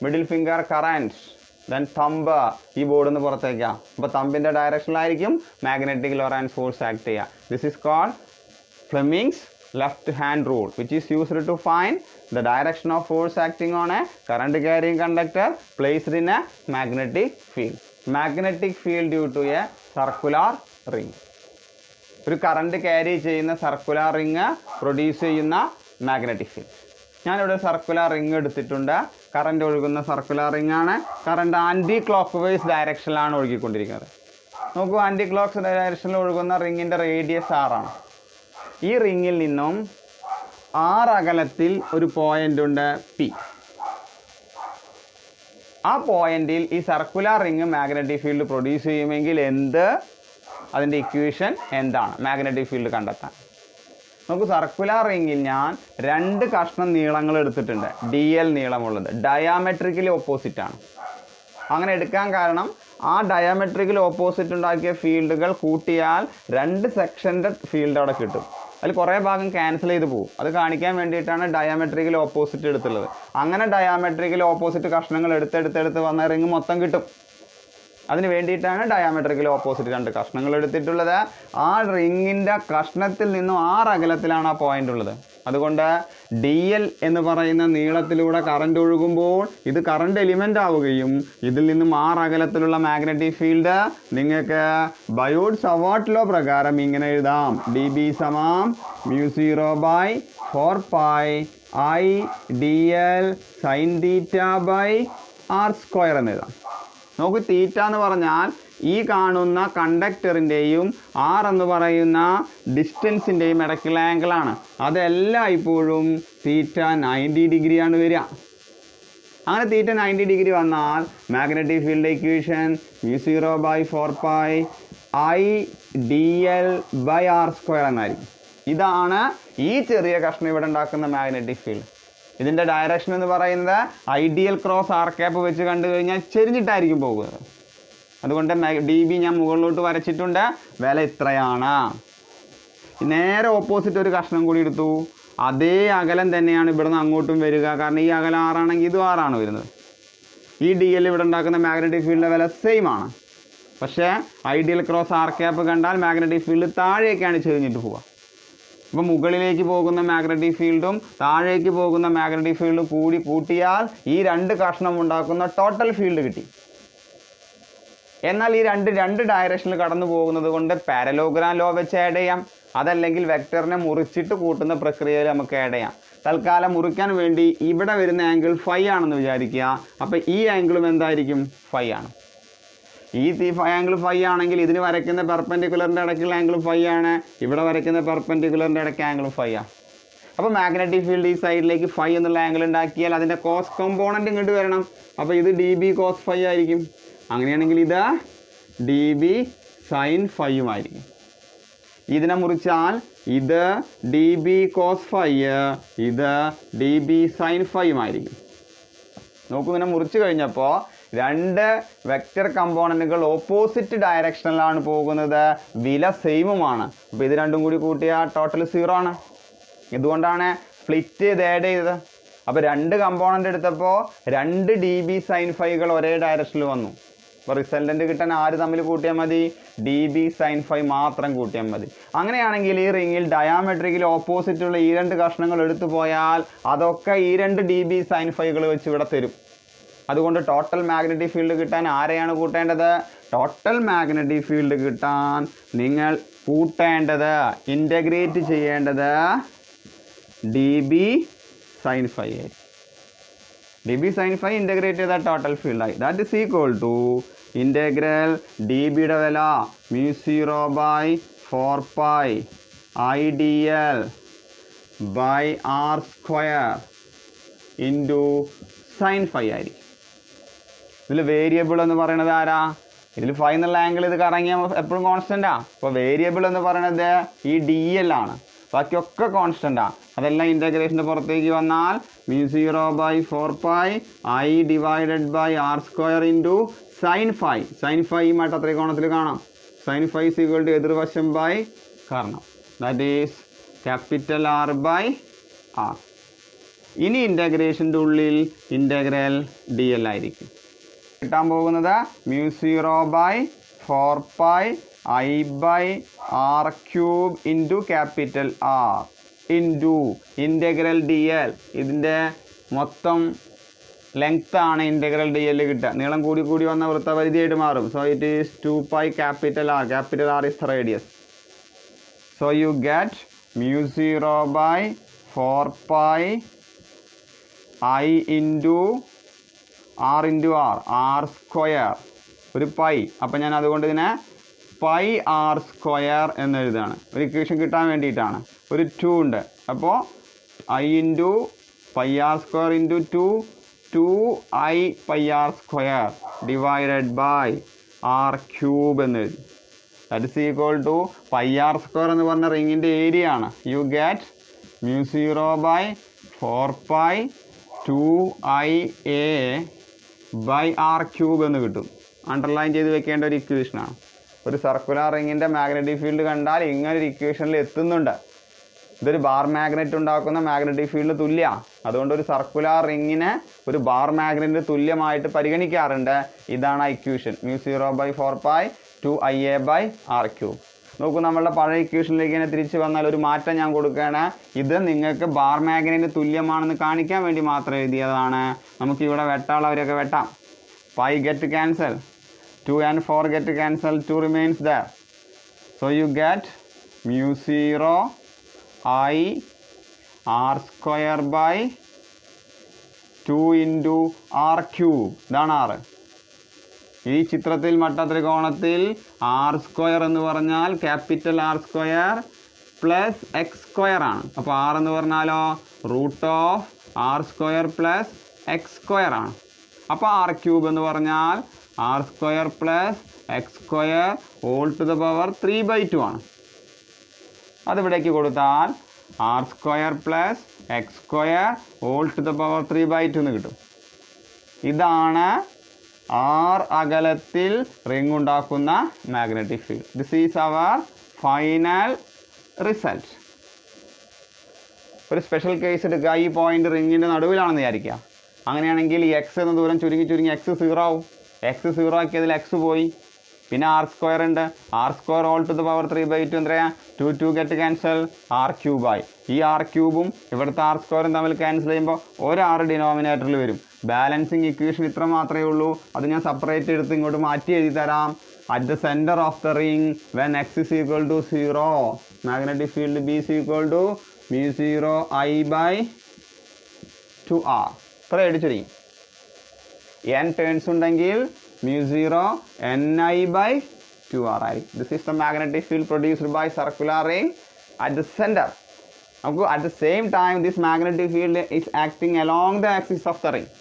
middle finger current, then thumb ഈ ബോർഡിൽ നിന്ന് പുറത്തേക്കാം. അപ്പോൾ തമ്പിൻ്റെ ഡയറക്ഷനിലായിരിക്കും മാഗ്നറ്റിക് ലൊറാൻസ് ഫോഴ്സ് ആക്ട് ചെയ്യുക. This is called Fleming's left hand rule, which is used to find the direction of force acting on a current carrying conductor placed in a magnetic field. Magnetic field due to a circular ring. ഒരു current carry ചെയ്യുന്ന circular ring produce ചെയ്യുന്ന magnetic field. ഞാനിവിടെ circular ring എടുത്തിട്ടുണ്ട്. Current ഒഴുകുന്ന circular ring ആണ്. Current anticlockwise ഡയറക്ഷനിലാണ് ഒഴുകിക്കൊണ്ടിരിക്കുന്നത്. നോക്കൂ, ആൻറ്റി ക്ലോക്ക് ഡയറക്ഷനിൽ ഒഴുകുന്ന റിങ്ങിൻ്റെ റേഡിയസ് 6 ആണ്. ഈ റിങ്ങിൽ നിന്നും 6 അകലത്തിൽ ഒരു പോയിന്റ് ഉണ്ട് P. ആ പോയിന്റിൽ ഈ circular ring magnetic field produce ചെയ്യുമെങ്കിൽ അതിൻ്റെ ഇക്വേഷൻ എന്താണ് മാഗ്നറ്റിക് ഫീൽഡ് കണ്ടെത്താൻ? നമുക്ക് സർക്കുലർ റിങ്ങിൽ ഞാൻ 2 കഷ്ണം നീളങ്ങൾ എടുത്തിട്ടുണ്ട്, DL നീളമുള്ളത്, ഡയാമെട്രിക്കലി ഓപ്പോസിറ്റ് ആണ്. അങ്ങനെ എടുക്കാൻ കാരണം ആ ഡയാമെട്രിക്കലി ഓപ്പോസിറ്റ് ഉണ്ടാക്കിയ ഫീൽഡുകൾ കൂട്ടിയാൽ 2 സെക്ഷൻ്റെ ഫീൽഡ് അവിടെ കിട്ടും. അതിൽ കുറേ ഭാഗം ക്യാൻസൽ ചെയ്ത് പോകും. അത് കാണിക്കാൻ വേണ്ടിയിട്ടാണ് ഡയാമെട്രിക്കലി ഓപ്പോസിറ്റ് എടുത്തുള്ളത്. അങ്ങനെ ഡയാമെട്രിക്കലി ഓപ്പോസിറ്റ് കഷ്ണങ്ങൾ എടുത്തെടുത്ത് വന്ന റിങ് മൊത്തം കിട്ടും. അതിന് വേണ്ടിയിട്ടാണ് ഡയാമെട്രിക്കലി ഓപ്പോസിറ്റ് 2 കഷ്ണങ്ങൾ എടുത്തിട്ടുള്ളത്. ആ റിങ്ങിൻ്റെ കഷ്ണത്തിൽ നിന്നും 6 അകലത്തിലാണ് ആ പോയിന്റ് ഉള്ളത്. അതുകൊണ്ട് DL എന്ന് പറയുന്ന നീളത്തിലൂടെ കറണ്ട് ഒഴുകുമ്പോൾ ഇത് കറണ്ട് എലിമെൻ്റ് ആവുകയും ഇതിൽ നിന്നും 6 അകലത്തിലുള്ള മാഗ്നറ്റിക് ഫീൽഡ് നിങ്ങൾക്ക് ബയോട്ട് സവാർട്ട് ലോ പ്രകാരം ഇങ്ങനെ എഴുതാം. dB = μ0/4πIdl sin θ/r² എന്ന് എഴുതാം. നമുക്ക് തീറ്റ എന്ന് പറഞ്ഞാൽ ഈ കാണുന്ന കണ്ടക്ടറിൻ്റെയും R എന്ന് പറയുന്ന ഡിസ്റ്റൻസിൻ്റെയും ഇടയ്ക്കുള്ള ആംഗിളാണ്. അതെല്ലാം ഇപ്പോഴും തീറ്റ 90 ഡിഗ്രിയാണ് വരിക. അങ്ങനെ തീറ്റ 90 ഡിഗ്രി വന്നാൽ മാഗ്നറ്റിക് ഫീൽഡ് ഇക്വേഷൻ μ0/4πIdl/r² എന്നായിരിക്കും. ഇതാണ് ഈ ചെറിയ കഷ്ണം ഇവിടെ ഉണ്ടാക്കുന്ന മാഗ്നറ്റിക് ഫീൽഡ്. ഇതിൻ്റെ ഡയറക്ഷൻ എന്ന് പറയുന്നത് ഐഡിയൽ ക്രോസ് ആർ ക്യാപ്പ് വെച്ച് കണ്ടു കഴിഞ്ഞാൽ ചെരിഞ്ഞിട്ടായിരിക്കും പോകുന്നത്. അതുകൊണ്ട് DB ഞാൻ മുകളിലോട്ട് വരച്ചിട്ടുണ്ട്. വില ഇത്രയാണ്. നേരെ ഓപ്പോസിറ്റ് ഒരു കഷ്ണം കൂടി എടുത്തു. അതേ അകലം തന്നെയാണ് ഇവിടെ നിന്ന് അങ്ങോട്ടും വരിക. കാരണം ഈ അകലം 6 ആണെങ്കിൽ ഇതും 6 ആണ് വരുന്നത്. ഈ DL ഇവിടെ ഉണ്ടാക്കുന്ന മാഗ്നറ്റിക് ഫീൽഡിൻ്റെ വില സെയിം ആണ്. പക്ഷേ ഐഡിയൽ ക്രോസ് ആർ ക്യാപ്പ് കണ്ടാൽ മാഗ്നറ്റിക് ഫീൽഡ് താഴേക്കാണ് ചെരിഞ്ഞിട്ട് പോവുക. അപ്പോൾ മുകളിലേക്ക് പോകുന്ന മാഗ്നറ്റിക് ഫീൽഡും താഴേക്ക് പോകുന്ന മാഗ്നറ്റിക് ഫീൽഡും കൂട്ടിയാൽ ഈ 2 കഷ്ണം ഉണ്ടാക്കുന്ന ടോട്ടൽ ഫീൽഡ് കിട്ടി. എന്നാൽ ഈ രണ്ട് ഡയറക്ഷനിൽ കടന്നു പോകുന്നത് കൊണ്ട് പാരലോഗ്രാം ലോ വെച്ച് ആഡ് ചെയ്യാം. അതല്ലെങ്കിൽ വെക്ടറിനെ മുറിച്ചിട്ട് കൂട്ടുന്ന പ്രക്രിയയിൽ നമുക്ക് ആഡ് ചെയ്യാം. തൽക്കാലം മുറിക്കാൻ വേണ്ടി ഇവിടെ വരുന്ന ആംഗിൾ φ ആണെന്ന് വിചാരിക്കുക. അപ്പോൾ ഈ ആംഗിളും എന്തായിരിക്കും? φ ആണ്. ഈ ആംഗിൾ φ ആണെങ്കിൽ ഇതിന് വരയ്ക്കുന്ന പെർപെൻഡിക്കുലറിൻ്റെ ഇടയ്ക്കുള്ള ആംഗിൾ φ ആണ്. ഇവിടെ വരയ്ക്കുന്ന പെർപെൻഡിക്കുലറിൻ്റെ ഇടയ്ക്ക് ആംഗിൾ φ ആണ്. അപ്പോൾ മാഗ്നറ്റിക് ഫീൽഡ് ഈ സൈഡിലേക്ക് φ എന്നുള്ള ആംഗിൾ ഉണ്ടാക്കിയാൽ അതിൻ്റെ കോസ് കോമ്പോണൻറ്റ് ഇങ്ങോട്ട് വരണം. അപ്പോൾ ഇത് dB cos φ ആയിരിക്കും. അങ്ങനെയാണെങ്കിൽ ഇത് dB sin φ ആയിരിക്കും. ഇതിനെ മുറിച്ചാൽ ഇത് dB cos φ, ഇത് dB sin φ ആയിരിക്കും. നോക്കൂ, ഇങ്ങനെ മുറിച്ച് കഴിഞ്ഞപ്പോൾ 2 വെക്റ്റർ കമ്പോണൻറ്റുകൾ ഓപ്പോസിറ്റ് ഡയറക്ഷനിലാണ് പോകുന്നത്. വില സെയിമുമാണ്. അപ്പോൾ ഇത് രണ്ടും കൂടി കൂട്ടിയാൽ ടോട്ടൽ 0 ആണ്. ഇതുകൊണ്ടാണ് സ്പ്ലിറ്റ് ചെയ്ത് ആഡ് ചെയ്തത്. അപ്പോൾ 2 കമ്പോണൻ്റ് എടുത്തപ്പോൾ 2 dB sin φ ഒരേ ഡയറക്ഷനിൽ വന്നു. അപ്പോൾ റിസൾട്ടൻ്റ് കിട്ടാൻ ആര് തമ്മിൽ കൂട്ടിയാൽ മതി? dB sin φ മാത്രം കൂട്ടിയാൽ മതി. അങ്ങനെയാണെങ്കിൽ ഈ റിങ്ങിൽ ഡയാമെട്രിക്കിൽ ഓപ്പോസിറ്റുള്ള ഈ 2 കഷ്ണങ്ങൾ എടുത്തു പോയാൽ അതൊക്കെ ഈ 2 dB sin φ വെച്ച് ഇവിടെ തരും. അതുകൊണ്ട് ടോട്ടൽ മാഗ്നറ്റിക് ഫീൽഡ് കിട്ടാൻ ആരെയാണ് കൂട്ടേണ്ടത്? ടോട്ടൽ മാഗ്നറ്റിക് ഫീൽഡ് കിട്ടാൻ നിങ്ങൾ കൂട്ടേണ്ടത്, ഇൻ്റഗ്രേറ്റ് ചെയ്യേണ്ടത് dB sin φ ആയിരിക്കും. dB sin φ ഇൻ്റഗ്രേറ്റ് ചെയ്താൽ ടോട്ടൽ ഫീൽഡായി. That is equal to integral dBയുടെ വില μ0/4πIdl/r² ഇൻറ്റു sin φ ആയിരിക്കും. ഇതിൽ വേരിയബിൾ എന്ന് പറയുന്നത് ആരാ? ഇതിൽ φ എന്നുള്ള ആംഗിൾ ഇത് കറങ്ങിയാൽ എപ്പോഴും കോൺസ്റ്റൻ്റാണ്. അപ്പോൾ വേരിയബിൾ എന്ന് പറയുന്നത് ഈ DL ആണ്. ബാക്കിയൊക്കെ കോൺസ്റ്റൻ്റാണ്. അതെല്ലാം ഇൻ്റഗ്രേഷൻ്റെ പുറത്തേക്ക് വന്നാൽ μ0/4πI/r² ഇൻറ്റു sin φ. sin φ ഈ മട്ട ത്രികോണത്തിൽ കാണാം. sin φ = എതിർവശം ബൈ കർണം. That is capital R/r. ഇനി ഇൻ്റഗ്രേഷൻ്റെ ഉള്ളിൽ ഇൻ്റഗ്രൽ DL ആയിരിക്കും. കിട്ടാൻ പോകുന്നത് μ0/4πI/r³ into capital R into integral DL. ഇതിൻ്റെ മൊത്തം ലെങ്ത് ആണ് ഇൻ്റഗ്രൽ DL കിട്ടുക. നീളം കൂടി വന്ന വൃത്തപരിധിയായിട്ട് മാറും. So it is 2π capital R. Capital R is the radius. So you get μ0/4πI into R into R² ഒരു പൈ. അപ്പോൾ ഞാൻ അതുകൊണ്ട് ഇതിനെ πr² എന്ന് എഴുതുകയാണ്. ഒരു ഇക്വേഷൻ കിട്ടാൻ വേണ്ടിയിട്ടാണ്. ഒരു 2 ഉണ്ട്. അപ്പോൾ I into πr² into 2 2i pi r square divided by r cube എന്ന് എഴുതി. That is equal to pi r square എന്ന് പറഞ്ഞ റിങ്ങിൻ്റെ ഏരിയ ആണ്. You get μ0/4π2ia by r cube എന്ന് കിട്ടും. അണ്ടർലൈൻ ചെയ്ത് വെക്കേണ്ട ഒരു ഇക്വേഷനാണ്. ഒരു സർക്കുലർ റിങ്ങിൻ്റെ മാഗ്നറ്റിക് ഫീൽഡ് കണ്ടാൽ ഇങ്ങനെ ഒരു ഇക്വേഷനിൽ എത്തുന്നുണ്ട്. ഇതൊരു ബാർ മാഗ്നറ്റ് ഉണ്ടാക്കുന്ന മാഗ്നറ്റിക് ഫീൽഡ് തുല്യമാണ്. അതുകൊണ്ട് ഒരു സർക്കുലർ റിങ്ങിനെ ഒരു ബാർ മാഗ്നറ്റിന് തുല്യമായിട്ട് പരിഗണിക്കാറുണ്ട്. ഇതാണ് ആ ഇക്വേഷൻ μ0/4π2ia/r3. നോക്കൂ, നമ്മളുടെ പഴയ ഇക്വേഷനിലേക്ക് ഇങ്ങനെ തിരിച്ച് വന്നാൽ ഒരു മാറ്റം ഞാൻ കൊടുക്കുകയാണ്. ഇത് നിങ്ങൾക്ക് ബാർ മാഗ്നറ്റിന് തുല്യമാണെന്ന് കാണിക്കാൻ വേണ്ടി മാത്രം എഴുതിയതാണ്. നമുക്കിവിടെ വെട്ടാനുള്ളവരൊക്കെ വെട്ടാം. Pi get cancel, 2 and 4 get cancelled, 2 remains there. So you get μ0 r² by 2 into r cube. ഇതാണ് r. ഈ ചിത്രത്തിൽ മട്ടത്രികോണത്തിൽ r² എന്ന് പറഞ്ഞാൽ ക്യാപിറ്റൽ R² പ്ലസ് x² ആണ്. അപ്പോൾ r എന്ന് പറഞ്ഞാലോ √r² പ്ലസ് x² ആണ്. അപ്പോൾ r³ എന്ന് പറഞ്ഞാൽ r² plus x² whole to the power 3/2 ആണ്. അതിവിടേക്ക് കൊടുത്താൽ r² plus x² whole to the power 3/2 എന്ന് കിട്ടും. ഇതാണ് r അകലത്തിൽ റിംഗ് ഉണ്ടാക്കുന്ന magnetic field. This is our final result. ഒരു സ്പെഷ്യൽ കേസ് എടുക്കുക. ഈ പോയിന്റ് റിങ്ങിൻ്റെ നടുവിലാണെന്ന് വിചാരിക്കുക. അങ്ങനെയാണെങ്കിൽ ഈ എക്സ് എന്ന ദൂരം ചുരുങ്ങി എക്സ് 0 ആവും. എക്സ് 0 ആക്കിയതിൽ എക്സ് പോയി. പിന്നെ r² ഉണ്ട്. r² whole to the power 3/2 എത്രയാ? 2 ഗെറ്റ് ക്യാൻസൽ, r³ ആയി. ഈ r³ ഇവിടുത്തെ r² തമ്മിൽ ക്യാൻസൽ ചെയ്യുമ്പോൾ ഒരു r ഡിനോമിനേറ്ററിൽ വരും. ബാലൻസിങ് ഇക്വേഷൻ ഇത്ര മാത്രമേ ഉള്ളൂ. അത് ഞാൻ സെപ്പറേറ്റ് എടുത്ത് ഇങ്ങോട്ട് മാറ്റി എഴുതി തരാം. At the centre of the ring when X is equal to 0 magnetic field B is equal to μ0I/2r. ഇത്ര എഴുതിച്ചിരിക്കും. n ടേൺസ് ഉണ്ടെങ്കിൽ μ0 ni/2r ആയിരിക്കും. This is the magnetic field produced by circular ring at the centre. നമുക്ക് at the same time this magnetic field is acting along the axis of the ring.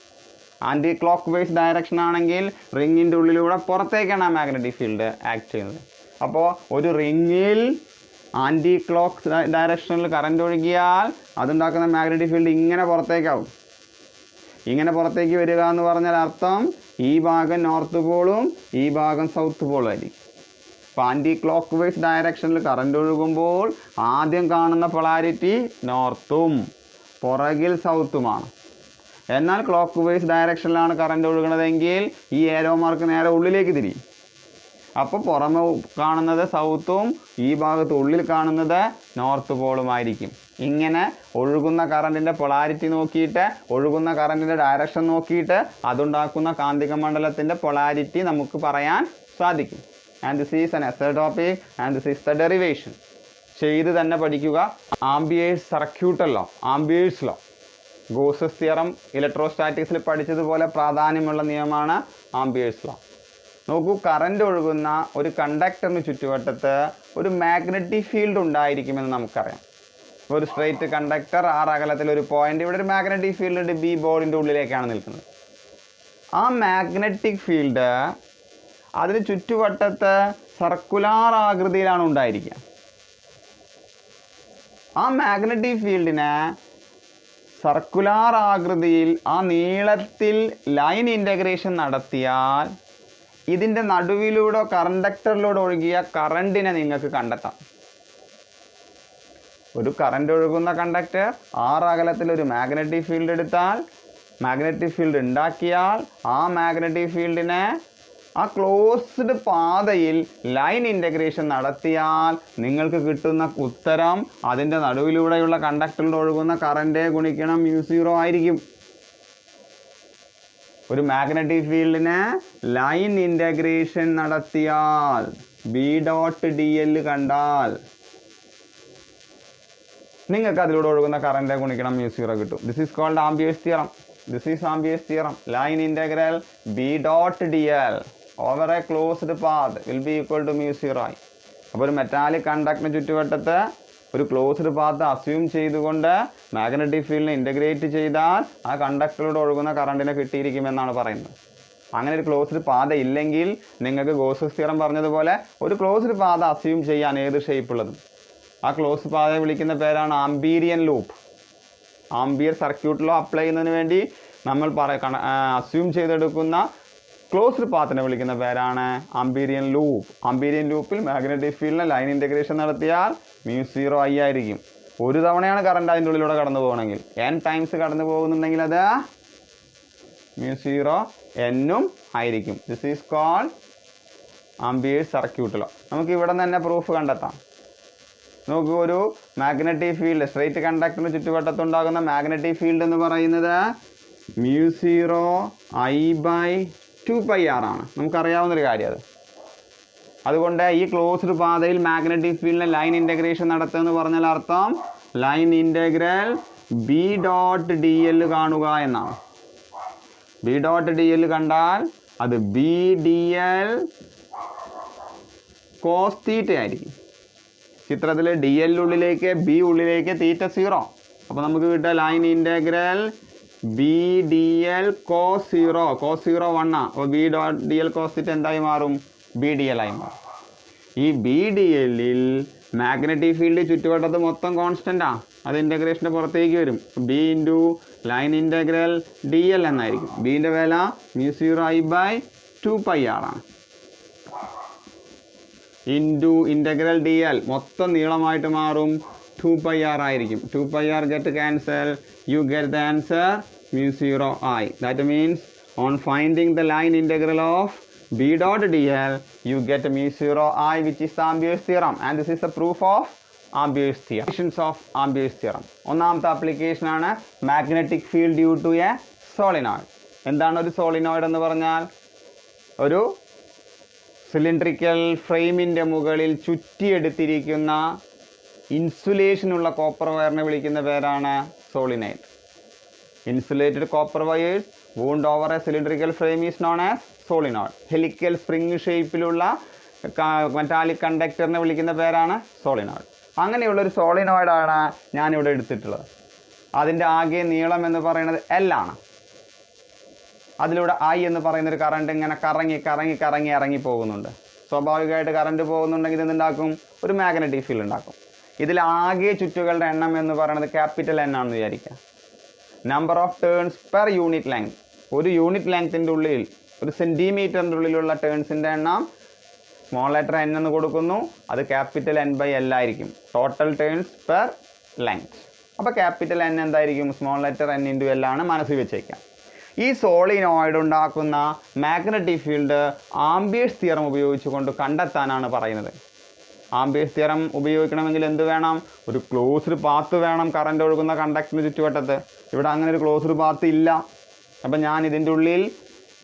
Anticlockwise direction ആണെങ്കിൽ റിങ്ങിൻ്റെ ഉള്ളിലൂടെ പുറത്തേക്കാണ് ആ magnetic field act ചെയ്യുന്നത്. അപ്പോൾ ഒരു റിങ്ങിൽ anti clock ഡയറക്ഷനിൽ കറണ്ട് ഒഴുകിയാൽ അതുണ്ടാക്കുന്ന മാഗ്നറ്റിക് ഫീൽഡ് ഇങ്ങനെ പുറത്തേക്കാവും. ഇങ്ങനെ പുറത്തേക്ക് വരിക എന്ന് പറഞ്ഞാൽ അർത്ഥം ഈ ഭാഗം നോർത്ത് പോളും ഈ ഭാഗം സൗത്ത് പോളും ആയിരിക്കും. അപ്പോൾ ആൻറ്റി ക്ലോക്ക് വൈസ് ഡയറക്ഷനിൽ കറണ്ട് ഒഴുകുമ്പോൾ ആദ്യം കാണുന്ന പൊളാരിറ്റി നോർത്തും പുറകിൽ സൗത്തുമാണ്. എന്നാൽ ക്ലോക്ക് വൈസ് ഡയറക്ഷനിലാണ് കറണ്ട് ഒഴുകുന്നതെങ്കിൽ ഈ ഏരോ മാർക്ക് നേരെ ഉള്ളിലേക്ക് തിരിയും. അപ്പോൾ പുറമെ കാണുന്നത് സൗത്തും ഈ ഭാഗത്ത് ഉള്ളിൽ കാണുന്നത് നോർത്ത് പോളുമായിരിക്കും. ഇങ്ങനെ ഒഴുകുന്ന കറണ്ടിൻ്റെ പൊളാരിറ്റി നോക്കിയിട്ട് ഒഴുകുന്ന കറണ്ടിൻ്റെ ഡയറക്ഷൻ നോക്കിയിട്ട് അതുണ്ടാക്കുന്ന കാന്തിക മണ്ഡലത്തിൻ്റെ പൊളാരിറ്റി നമുക്ക് പറയാൻ സാധിക്കും. And this is an essay topic and this is the derivation. ചെയ്ത് തന്നെ പഠിക്കുക. ആംബിയേഴ്സ് സർക്യൂട്ടല്ലോ, ആംബിയേഴ്സ് ലോ, ഗോസസ് തിയറം ഇലക്ട്രോസ്റ്റാറ്റിക്സിൽ പഠിച്ചതുപോലെ പ്രാധാന്യമുള്ള നിയമമാണ് ആംബിയേഴ്സ് ലോ. നോക്കൂ, കറണ്ട് ഒഴുകുന്ന ഒരു കണ്ടക്ടറിന് ചുറ്റുവട്ടത്ത് ഒരു മാഗ്നറ്റിക് ഫീൽഡ് ഉണ്ടായിരിക്കുമെന്ന് നമുക്കറിയാം. ഒരു സ്ട്രെയിറ്റ് കണ്ടക്ടർ r അകലത്തിൽ ഒരു പോയിന്റ്, ഇവിടെ ഒരു മാഗ്നറ്റിക് ഫീൽഡ് ഉണ്ട്, ബി ബോർഡിൻ്റെ ഉള്ളിലേക്കാണ് നിൽക്കുന്നത്. ആ മാഗ്നറ്റിക് ഫീൽഡ് അതിന് ചുറ്റുവട്ടത്ത് സർക്കുലാർ ആകൃതിയിലാണ് ഉണ്ടായിരിക്കുക. ആ മാഗ്നറ്റിക് ഫീൽഡിന് സർക്കുലാർ ആകൃതിയിൽ ആ നീളത്തിൽ ലൈൻ ഇൻ്റഗ്രേഷൻ നടത്തിയാൽ ഇതിൻ്റെ നടുവിലൂടെ കണ്ടക്ടറിലൂടെ ഒഴുകിയ കറണ്ടിനെ നിങ്ങൾക്ക് കണ്ടെത്താം. ഒരു കറണ്ട് ഒഴുകുന്ന കണ്ടക്ടർ r അകലത്തിൽ ഒരു മാഗ്നറ്റിക് ഫീൽഡ് എടുത്താൽ, മാഗ്നറ്റിക് ഫീൽഡ് ഉണ്ടാക്കിയാൽ ആ മാഗ്നറ്റിക് ഫീൽഡിനെ ആ ക്ലോസ്ഡ് പാതയിൽ ലൈൻ ഇൻ്റഗ്രേഷൻ നടത്തിയാൽ നിങ്ങൾക്ക് കിട്ടുന്ന ഉത്തരം അതിൻ്റെ നടുവിലൂടെയുള്ള കണ്ടക്ടറിൽ ഒഴുകുന്ന കറണ്ട് ഗുണിക്കണം μ0 ആയിരിക്കും. ഒരു മാഗ്നറ്റിക് ഫീൽഡിന് ലൈൻ ഇൻ്റഗ്രേഷൻ നടത്തിയാൽ B.dl കണ്ടാൽ നിങ്ങൾക്ക് അതിലൂടെ ഒഴുകുന്ന കറണ്ട് ഗുണിക്കണം μ0 കിട്ടും. This is called Ampere's theorem. This is Ampere's theorem. Line integral B.dl over a closed path will be equal to μ0 ആയി. അപ്പോൾ ഒരു മെറ്റാലിക് കണ്ടക്ടറിന് ചുറ്റുവട്ടത്ത് ഒരു ക്ലോസ്ഡ് പാത്ത് അസ്യൂം ചെയ്തുകൊണ്ട് മാഗ്നറ്റിക് ഫീൽഡിനെ ഇൻ്റഗ്രേറ്റ് ചെയ്താൽ ആ കണ്ടക്ടറിലൂടെ ഒഴുകുന്ന കറണ്ടിനെ കിട്ടിയിരിക്കുമെന്നാണ് പറയുന്നത്. അങ്ങനെ ഒരു ക്ലോസ്ഡ് പാത ഇല്ലെങ്കിൽ നിങ്ങൾക്ക് ഗോസസ് തിയറം പറഞ്ഞതുപോലെ ഒരു ക്ലോസ്ഡ് പാത അസ്യൂം ചെയ്യാൻ ഏത് ഷേപ്പുള്ളതും. ആ ക്ലോസ്ഡ് പാതയെ വിളിക്കുന്ന പേരാണ് ആംപീരിയൻ ലൂപ്പ്. ആംപിയർ സർക്യൂട്ടിലോ അപ്ലൈ ചെയ്യുന്നതിന് വേണ്ടി നമ്മൾ അസ്യൂം ചെയ്തെടുക്കുന്ന ക്ലോസ്ഡ് പാത്തിനെ വിളിക്കുന്ന പേരാണ് ആംപീരിയൻ ലൂപ്പ്. ആംപീരിയൻ ലൂപ്പിൽ മാഗ്നറ്റിക് ഫീൽഡിനെ ലൈൻ ഇൻ്റഗ്രേഷൻ നടത്തിയാൽ μ0I ആയിരിക്കും. ഒരു തവണയാണ് കറണ്ട് അതിൻ്റെ ഉള്ളിലൂടെ കടന്നു പോകണമെങ്കിൽ. n ടൈംസ് കടന്നു പോകുന്നുണ്ടെങ്കിൽ അത് μ0n ആയിരിക്കും. ദിസ് ഈസ് കോൾഡ് ആംപിയർ സർക്യൂട്ടിലോ. നമുക്ക് ഇവിടെ തന്നെ പ്രൂഫ് കണ്ടെത്താം. നോക്കൂ, ഒരു മാഗ്നറ്റിക് ഫീൽഡ് സ്ട്രേറ്റ് കണ്ടക്ടറിന് ചുറ്റുവട്ടത്തുണ്ടാകുന്ന മാഗ്നറ്റിക് ഫീൽഡ് എന്ന് പറയുന്നത് μ0I/2πr ആണ്. നമുക്കറിയാവുന്നൊരു കാര്യം അത്. അതുകൊണ്ട് ഈ ക്ലോസ്ഡ് പാതയിൽ മാഗ്നറ്റിക് ഫീൽഡിനെ ലൈൻ ഇൻ്റഗ്രേഷൻ നടത്തുക എന്ന് പറഞ്ഞാൽ അർത്ഥം ലൈൻ ഇൻ്റഗ്രൽ B.dl കാണുക എന്നാണ്. B.dl കണ്ടാൽ അത് B.dl cos θ ആയിരിക്കും. ചിത്രത്തിൽ dl ഉള്ളിലേക്ക് b ഉള്ളിലേക്ക് θ0. അപ്പോൾ നമുക്ക് കിട്ടുക ലൈൻ ഇൻ്റഗ്രൽ B.dl cos 0 1 ആണ്. അപ്പോൾ B.dl cos θ എന്തായി മാറും? B.dl ആയി മാറും. ഈ B.dl-ൽ മാഗ്നറ്റിക് ഫീൽഡ് ചുറ്റുവട്ടത്ത് മൊത്തം കോൺസ്റ്റൻ്റാണ്. അത് ഇൻ്റഗ്രേഷൻ്റെ പുറത്തേക്ക് വരും. B into line integral dl എന്നായിരിക്കും. ബീൻ്റെ വില μ0I/2πr ആണ്. ഇൻറ്റു ഇൻ്റഗ്രൽ dl മൊത്തം നീളമായിട്ട് മാറും 2πr ആയിരിക്കും. 2πr get cancel, you get the answer μ0I. That means on finding the line integral of B.dl you get μ0I, which is Ampere's theorem, and this is the proof of Ampere's theorem. Applications of Ampere's theorem. ഒന്നാമത്തെ application ആണ് magnetic field due to a solenoid. എന്താണ് ഒരു solenoid എന്ന് പറഞ്ഞാൽ? ഒരു cylindrical ഫ്രെയിമിൻ്റെ മുകളിൽ ചുറ്റിയെടുത്തിരിക്കുന്ന ഇൻസുലേഷനുള്ള copper വയറിനെ വിളിക്കുന്ന പേരാണ് solenoid. Insulated copper wires wound over a cylindrical frame is known as solenoid. Helical spring ഷേപ്പിലുള്ള മെറ്റാലിക് കണ്ടക്ടറിനെ വിളിക്കുന്ന പേരാണ് സോളിനോയിഡ്. അങ്ങനെയുള്ളൊരു സോളിനോയിഡാണ് ഞാനിവിടെ എടുത്തിട്ടുള്ളത്. അതിൻ്റെ ആകെ നീളം എന്ന് പറയുന്നത് L ആണ്. അതിലൂടെ I എന്ന് പറയുന്നൊരു കറണ്ട് ഇങ്ങനെ കറങ്ങി ഇറങ്ങി പോകുന്നുണ്ട്. സ്വാഭാവികമായിട്ട് കറണ്ട് പോകുന്നുണ്ടെങ്കിൽ ഇതെന്തുണ്ടാക്കും? ഒരു മാഗ്നറ്റിക് ഫീൽഡ് ഉണ്ടാക്കും. ഇതിൽ ആകെ ചുറ്റുകളുടെ എണ്ണം എന്ന് പറയുന്നത് ക്യാപിറ്റൽ N ആണെന്ന് വിചാരിക്കുക. Number of turns per unit length. ഒരു യൂണിറ്റ് ലെങ്ത്തിൻ്റെ ഉള്ളിൽ, ഒരു സെൻറ്റിമീറ്ററിൻ്റെ ഉള്ളിലുള്ള ടേൺസിൻ്റെ എണ്ണം സ്മോൾ ലെറ്റർ n എന്ന് കൊടുക്കുന്നു. അത് ക്യാപിറ്റൽ N/L ആയിരിക്കും. Total turns per length. അപ്പോൾ ക്യാപിറ്റൽ N എന്തായിരിക്കും? Small letter n into L ആണ്. മനസ്സിൽ വെച്ചേക്കാം. ഈ സോളിനോയിഡ് ഉണ്ടാക്കുന്ന മാഗ്നറ്റിക് ഫീൽഡ് ആംപിയേഴ്സ് തിയറം ഉപയോഗിച്ചുകൊണ്ട് കണ്ടെത്താനാണ് പറയുന്നത്. ആംപിയേഴ്സ് തിയറം ഉപയോഗിക്കണമെങ്കിൽ എന്ത് വേണം? ഒരു ക്ലോസ്ഡ് പാത്ത് വേണം കറണ്ട് ഒഴുകുന്ന കണ്ടക്ടറിന് ചുറ്റുവട്ടത്ത്. ഇവിടെ അങ്ങനെ ഒരു ക്ലോസ്ഡ് പാത്ത് ഇല്ല. അപ്പം ഞാൻ ഇതിൻ്റെ ഉള്ളിൽ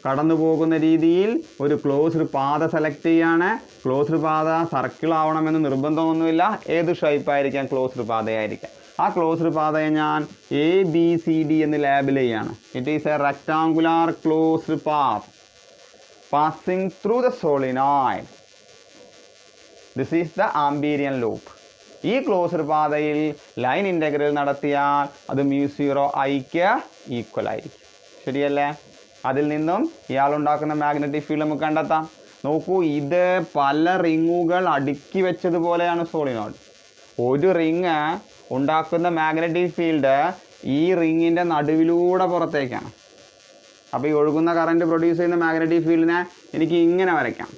കടന്നു പോകുന്ന രീതിയിൽ ഒരു ക്ലോസ്ഡ് പാത സെലക്ട് ചെയ്യാണ്. ക്ലോസ്ഡ് പാത സർക്കിൾ ആവണമെന്ന് നിർബന്ധമൊന്നുമില്ല. ഏത് ഷേപ്പായിരിക്കാം? ക്ലോസ്ഡ് പാതയായിരിക്കാം. ആ ക്ലോസ്ഡ് പാതയെ ഞാൻ ABCD എന്ന് ലേബൽ ചെയ്യാണ്. It is a rectangular closed path passing through the solenoid. This is the Amperian loop. ഈ ക്ലോസ്ഡ് പാതയിൽ ലൈൻ ഇൻ്റഗ്രൽ നടത്തിയാൽ അത് μ0I-ക്ക് ഈക്വൽ ആയിരിക്കും. ശരിയല്ലേ? അതിൽ നിന്നും ഇയാളുണ്ടാക്കുന്ന മാഗ്നറ്റിക് ഫീൽഡ് നമുക്ക് കണ്ടെത്താം. നോക്കൂ, ഇത് പല റിങ്ങുകൾ അടുക്കി വെച്ചതുപോലെയാണ് സോളിനോയിഡ്. ഒരു റിങ് ഉണ്ടാക്കുന്ന മാഗ്നറ്റിക് ഫീൽഡ് ഈ റിങ്ങിൻ്റെ നടുവിലൂടെ പുറത്തേക്കാണ്. അപ്പോൾ ഈ ഒഴുകുന്ന കറണ്ട് പ്രൊഡ്യൂസ് ചെയ്യുന്ന മാഗ്നറ്റിക് ഫീൽഡിനെ എനിക്ക് ഇങ്ങനെ വരയ്ക്കാം.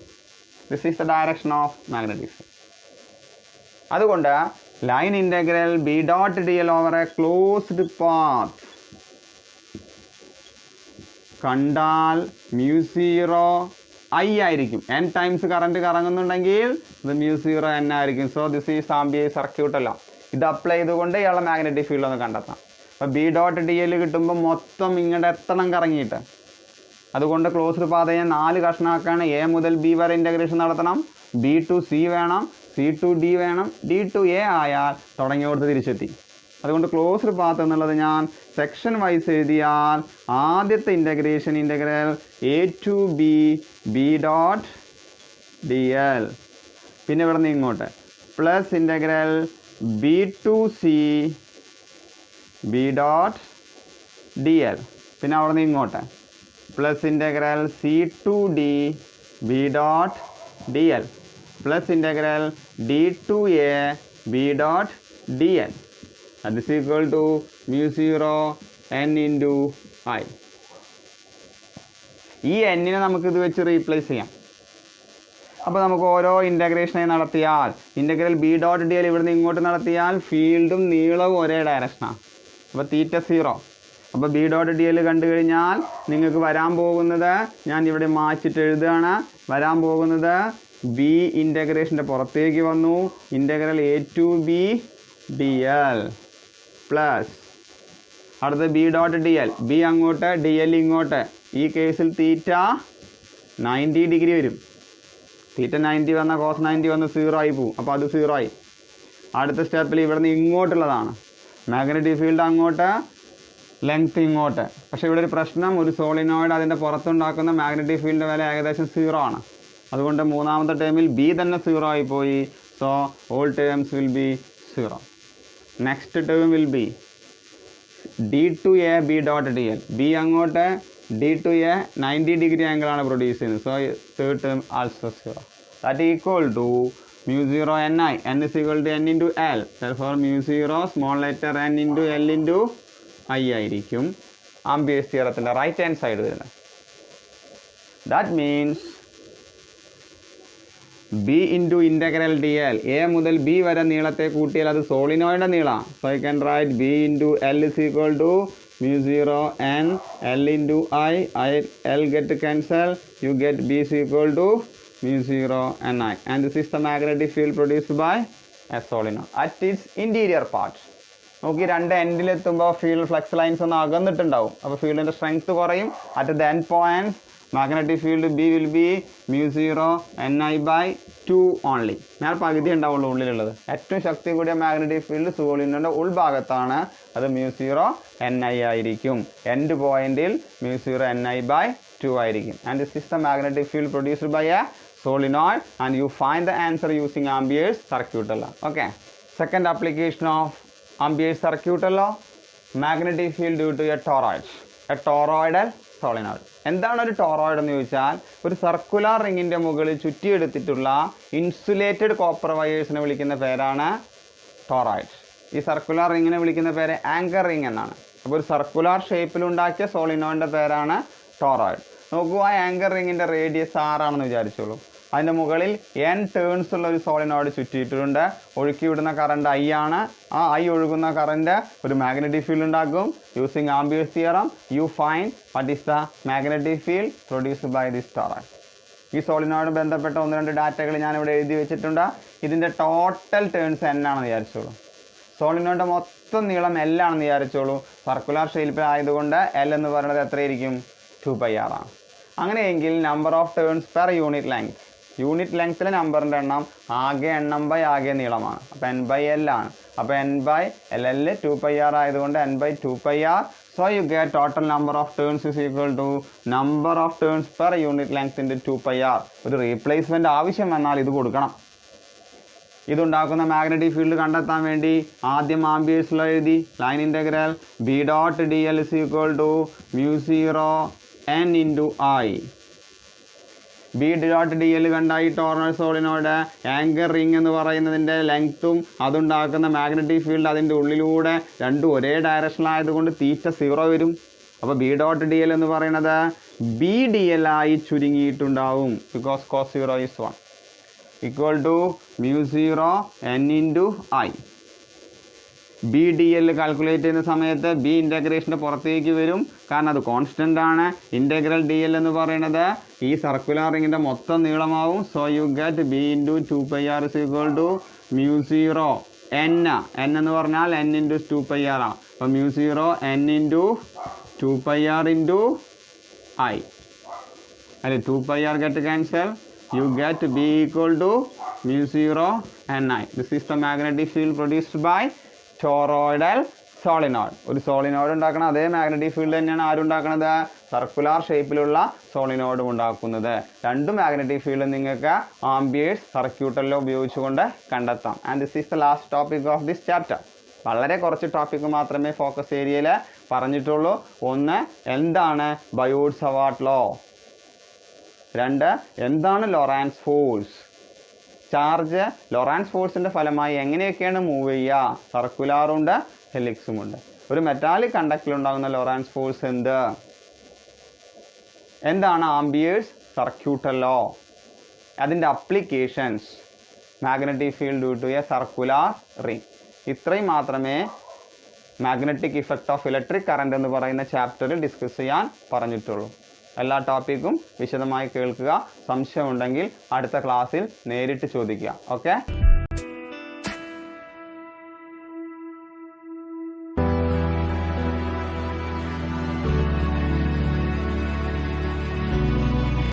This is the direction of magnetic field. അതുകൊണ്ട് line integral B.dl over a closed path കണ്ടാൽ μ0I ആയിരിക്കും. n ടൈംസ് കറണ്ട് കറങ്ങുന്നുണ്ടെങ്കിൽ ഇത് μ0n ആയിരിക്കും. So this is amperes circuit അല്ല. ഇത് അപ്ലൈ ചെയ്തുകൊണ്ട് ഇയാളെ മാഗ്നറ്റിക് ഫീൽഡ് ഒന്ന് കണ്ടെത്താം. അപ്പോൾ B.dl കിട്ടുമ്പോൾ മൊത്തം ഇങ്ങോട്ട് എത്തണം കറങ്ങിയിട്ട്. അതുകൊണ്ട് ക്ലോസ്ഡ് പാതയെ 4 കഷ്ണമാക്കാണ്. A മുതൽ B വരെ ഇൻ്റഗ്രേഷൻ നടത്തണം. B to C വേണം, C to D വേണം, D to A ആയാൽ തുടങ്ങിയോടത്ത് തിരിച്ചെത്തി. അതുകൊണ്ട് ക്ലോസ്ഡ് പാത്ത് എന്നുള്ളത് ഞാൻ സെക്ഷൻ വൈസ് എഴുതിയാൽ ആദ്യത്തെ integration integral A to B B.dl, പിന്നെ ഇവിടെ നിന്ന് ഇങ്ങോട്ട് plus integral B to C B dot D L, പിന്നെ അവിടെ നിന്ന് ഇങ്ങോട്ട് plus integral C to D B dot D L plus integral D to A B dot D L. അത് is equal to mu zero N into I. ഈ എന്നിനെ നമുക്ക് ഇത് വെച്ച് റീപ്ലേസ് ചെയ്യാം. അപ്പോൾ നമുക്ക് ഓരോ ഇൻ്റഗ്രേഷനായി നടത്തിയാൽ integral B dot D L ഇവിടുന്ന് ഇങ്ങോട്ട് നടത്തിയാൽ ഫീൽഡും നീളവും ഒരേ ഡയറക്ഷനാണ്. അപ്പോൾ തീറ്റ 0. അപ്പോൾ ബി ഡോട്ട് ഡി എൽ കണ്ടു കഴിഞ്ഞാൽ നിങ്ങൾക്ക് വരാൻ പോകുന്നത്, ഞാൻ ഇവിടെ മാറ്റിയിട്ട് എഴുതുകയാണ്, വരാൻ പോകുന്നത് ബി ഇൻ്റഗ്രേഷൻ്റെ പുറത്തേക്ക് വന്നു, integral A to B D L plus അടുത്ത B dot D L, B അങ്ങോട്ട് ഡി എൽ ഇങ്ങോട്ട്. ഈ കേസിൽ തീറ്റ 90 ഡിഗ്രി വരും. തീറ്റ 90 വന്ന കോസ് 90 വന്ന് 0 ആയി പോവും. അപ്പോൾ അത് 0 ആയി. അടുത്ത സ്റ്റെപ്പിൽ ഇവിടെ നിന്ന് ഇങ്ങോട്ടുള്ളതാണ് മാഗ്നറ്റിക് ഫീൽഡ് അങ്ങോട്ട്, ലെങ്ത് ഇങ്ങോട്ട്. പക്ഷേ ഇവിടെ ഒരു പ്രശ്നം, ഒരു സോളിനോയിഡ് അതിൻ്റെ പുറത്തുണ്ടാക്കുന്ന മാഗ്നറ്റിക് ഫീൽഡിൻ്റെ വില ഏകദേശം 0 ആണ്. അതുകൊണ്ട് മൂന്നാമത്തെ ടേമിൽ ബി തന്നെ 0 ആയി പോയി. So all terms will be 0. Next term will be D to A B dot D L. B അങ്ങോട്ട് ഡി ടു എ 90 ഡിഗ്രി ആംഗിളാണ് പ്രൊഡ്യൂസ് ചെയ്യുന്നത്. So third term also 0. That equal to mu zero N I. N is equal to N into L. For mu zero small letter N into L into I ആയിരിക്കും Ampere's തിയറത്തിൻ്റെ right hand side വരുന്നത്. That means B into integral d l, A മുതൽ B വരെ നീളത്തെ കൂട്ടിയാൽ അത് സോളിനോയിൻ്റെ നീളമാണ്. So I can write B into l is equal to mu zero n l into i. L get cancel, you get B is equal to mu zero N i. And this is the magnetic field produced by a solenoid at its interior part. നോക്കി രണ്ട് എൻഡിലെത്തുമ്പോൾ field flux lines ഒന്ന് അകന്നിട്ടുണ്ടാവും. അപ്പോൾ ഫീൽഡിൻ്റെ strength കുറയും. At the end points magnetic field B will be mu zero N i by 2 only. ഞാൻ പകുതി ഉണ്ടാവുള്ളൂ ഉള്ളിലുള്ളത്. ഏറ്റവും ശക്തി കൂടിയ മാഗ്നറ്റിക് ഫീൽഡ് സോളിനോയിഡിൻ്റെ ഉൾഭാഗത്താണ്. അത് മ്യൂ സീറോ എൻ ഐ ആയിരിക്കും. എൻഡ് പോയിന്റിൽ mu zero N i by 2 ആയിരിക്കും. And this is the magnetic field produced by a solenoid, and you find the answer using Ampere's circuit law. Okay, second application of Ampere's circuit law, magnetic field due to a toroid, a toroidal solenoid. എന്താണ് ഒരു toroid എന്ന് ചോദിച്ചാൽ, ഒരു circular റിങ്ങിൻ്റെ മുകളിൽ ചുറ്റിയെടുത്തിട്ടുള്ള insulated copper വയേഴ്സിനെ വിളിക്കുന്ന പേരാണ് toroid. ഈ circular റിങ്ങിനെ വിളിക്കുന്ന പേര് ആങ്കർ റിങ് എന്നാണ്. അപ്പോൾ ഒരു സർക്കുലർ ഷേപ്പിലുണ്ടാക്കിയ സോളിനോയിഡിൻ്റെ പേരാണ് ടോറോയിഡ്. നോക്കൂ, ആ ആങ്കർ റിങ്ങിൻ്റെ റേഡിയസ് 6 ആണെന്ന് വിചാരിച്ചോളൂ. അതിൻ്റെ മുകളിൽ n ടേൺസ് ഉള്ള ഒരു സോളിനോയിഡ് ചുറ്റിയിട്ടുണ്ട്. ഒഴുക്കി വിടുന്ന കറണ്ട് I ആണ്. ആ I ഒഴുകുന്ന കറണ്ട് ഒരു മാഗ്നറ്റിക് ഫീൽഡ് ഉണ്ടാക്കും. Using Ampere's theorem you find what is the magnetic field produced by this toroid. ഈ സോളിനോയിഡ് ബന്ധപ്പെട്ട 1-2 ഡാറ്റകൾ ഞാനിവിടെ എഴുതി വെച്ചിട്ടുണ്ട്. ഇതിൻ്റെ ടോട്ടൽ ടേൺസ് n ആണെന്ന് വിചാരിച്ചോളൂ. സോളിനോയിഡിൻ്റെ മൊത്തം നീളം L ആണെന്ന് വിചാരിച്ചോളൂ. സർക്കുലർ ഷേപ്പിലായതുകൊണ്ട് L എന്ന് പറയുന്നത് എത്രയായിരിക്കും? 2πr ആണ്. അങ്ങനെയെങ്കിൽ number of turns per unit length, unit ലെങ്ത്തിലെ നമ്പറിൻ്റെ എണ്ണം ആകെ എണ്ണം ബൈ ആകെ നീളമാണ്. അപ്പോൾ n/L ആണ്. അപ്പോൾ n/L 2πr ആയതുകൊണ്ട് n/2πr. So you get total number of turns is equal to number of turns per unit length into 2πr. ഒരു റീപ്ലേസ്മെൻറ്റ് ആവശ്യം വന്നാൽ ഇത് കൊടുക്കണം. ഇതുണ്ടാക്കുന്ന മാഗ്നറ്റിക് ഫീൽഡ് കണ്ടെത്താൻ വേണ്ടി ആദ്യം ആംപിയേഴ്സ് ലോ എഴുതി. Line integral B dot D l is equal to mu zero N into I. B dot D l കണ്ട ഈ ടോർണൽ സോളിനോയിഡ് ആങ്കർ റിംഗ് എന്ന് പറയുന്നതിൻ്റെ ലെങ്ത്തും അതുണ്ടാക്കുന്ന മാഗ്നറ്റിക് ഫീൽഡ് അതിൻ്റെ ഉള്ളിലൂടെ രണ്ടും ഒരേ ഡയറക്ഷനിലായതുകൊണ്ട് തീറ്റ 0 വരും. അപ്പോൾ ബി ഡോട്ട് ഡി എൽ എന്ന് പറയുന്നത് ബി ഡി എൽ ആയി ചുരുങ്ങിയിട്ടുണ്ടാവും. Because cos 0 is 1 equal to mu zero N into I. B D L calculate ചെയ്യുന്ന സമയത്ത് ബി ഇൻ്റഗ്രേഷൻ്റെ പുറത്തേക്ക് വരും, കാരണം അത് കോൺസ്റ്റൻ്റ് ആണ്. ഇൻ്റഗ്രൽ ഡി എൽ എന്ന് പറയുന്നത് ഈ സർക്കുലർ റിങ്ങിൻ്റെ മൊത്തം നീളമാവും. So you get B into 2πr is equal to mu zero N. N എന്ന് പറഞ്ഞാൽ n ഇൻറ്റു 2πr ആണ്. അപ്പോൾ mu zero N into 2πr into I. അല്ലെ 2πr get cancel, you get B equal to mu 0 Ni. This is the magnetic field produced by toroidal solenoid. ഒരു solenoid ഉണ്ടാക്കണം അതേ magnetic field തന്നെയാണ് ആരുണ്ടാക്കണത്, circular ഷേപ്പിലുള്ള സോളിനോയിഡും ഉണ്ടാക്കുന്നത്. രണ്ട് മാഗ്നറ്റിക് ഫീൽഡ് നിങ്ങൾക്ക് amperes circuital law ഉപയോഗിച്ചുകൊണ്ട് കണ്ടെത്താം. And this is the last topic of this chapter. വളരെ കുറച്ച് ടോപ്പിക്ക് മാത്രമേ ഫോക്കസ് ഏരിയയിൽ പറഞ്ഞിട്ടുള്ളൂ. ഒന്ന്, എന്താണ് ബയോട്ട് സവാർട്ട് ലോ. രണ്ട്, എന്താണ് ലൊറാൻസ് ഫോഴ്സ്. ചാർജ് ലൊറാൻസ് ഫോഴ്സിൻ്റെ ഫലമായി എങ്ങനെയൊക്കെയാണ് മൂവ് ചെയ്യുക, സർക്കുലാറുണ്ട് ഹെലിക്സുമുണ്ട്. ഒരു മെറ്റാലിക് കണ്ടക്ടറിൽ ഉണ്ടാകുന്ന ലൊറാൻസ് ഫോഴ്സ് എന്താണ് ആംബിയേഴ്സ് സർക്യൂട്ടൽ ലോ, അതിൻ്റെ applications, magnetic field due to a circular ring. ഇത്രയും മാത്രമേ magnetic effect of electric current എന്ന് പറയുന്ന ചാപ്റ്ററിൽ ഡിസ്കസ് ചെയ്യാൻ പറഞ്ഞിട്ടുള്ളൂ. എല്ലാ ടോപ്പിക്കും വിശദമായി കേൾക്കുക. സംശയമുണ്ടെങ്കിൽ അടുത്ത ക്ലാസ്സിൽ നേരിട്ട് ചോദിക്കുക. ഓക്കെ.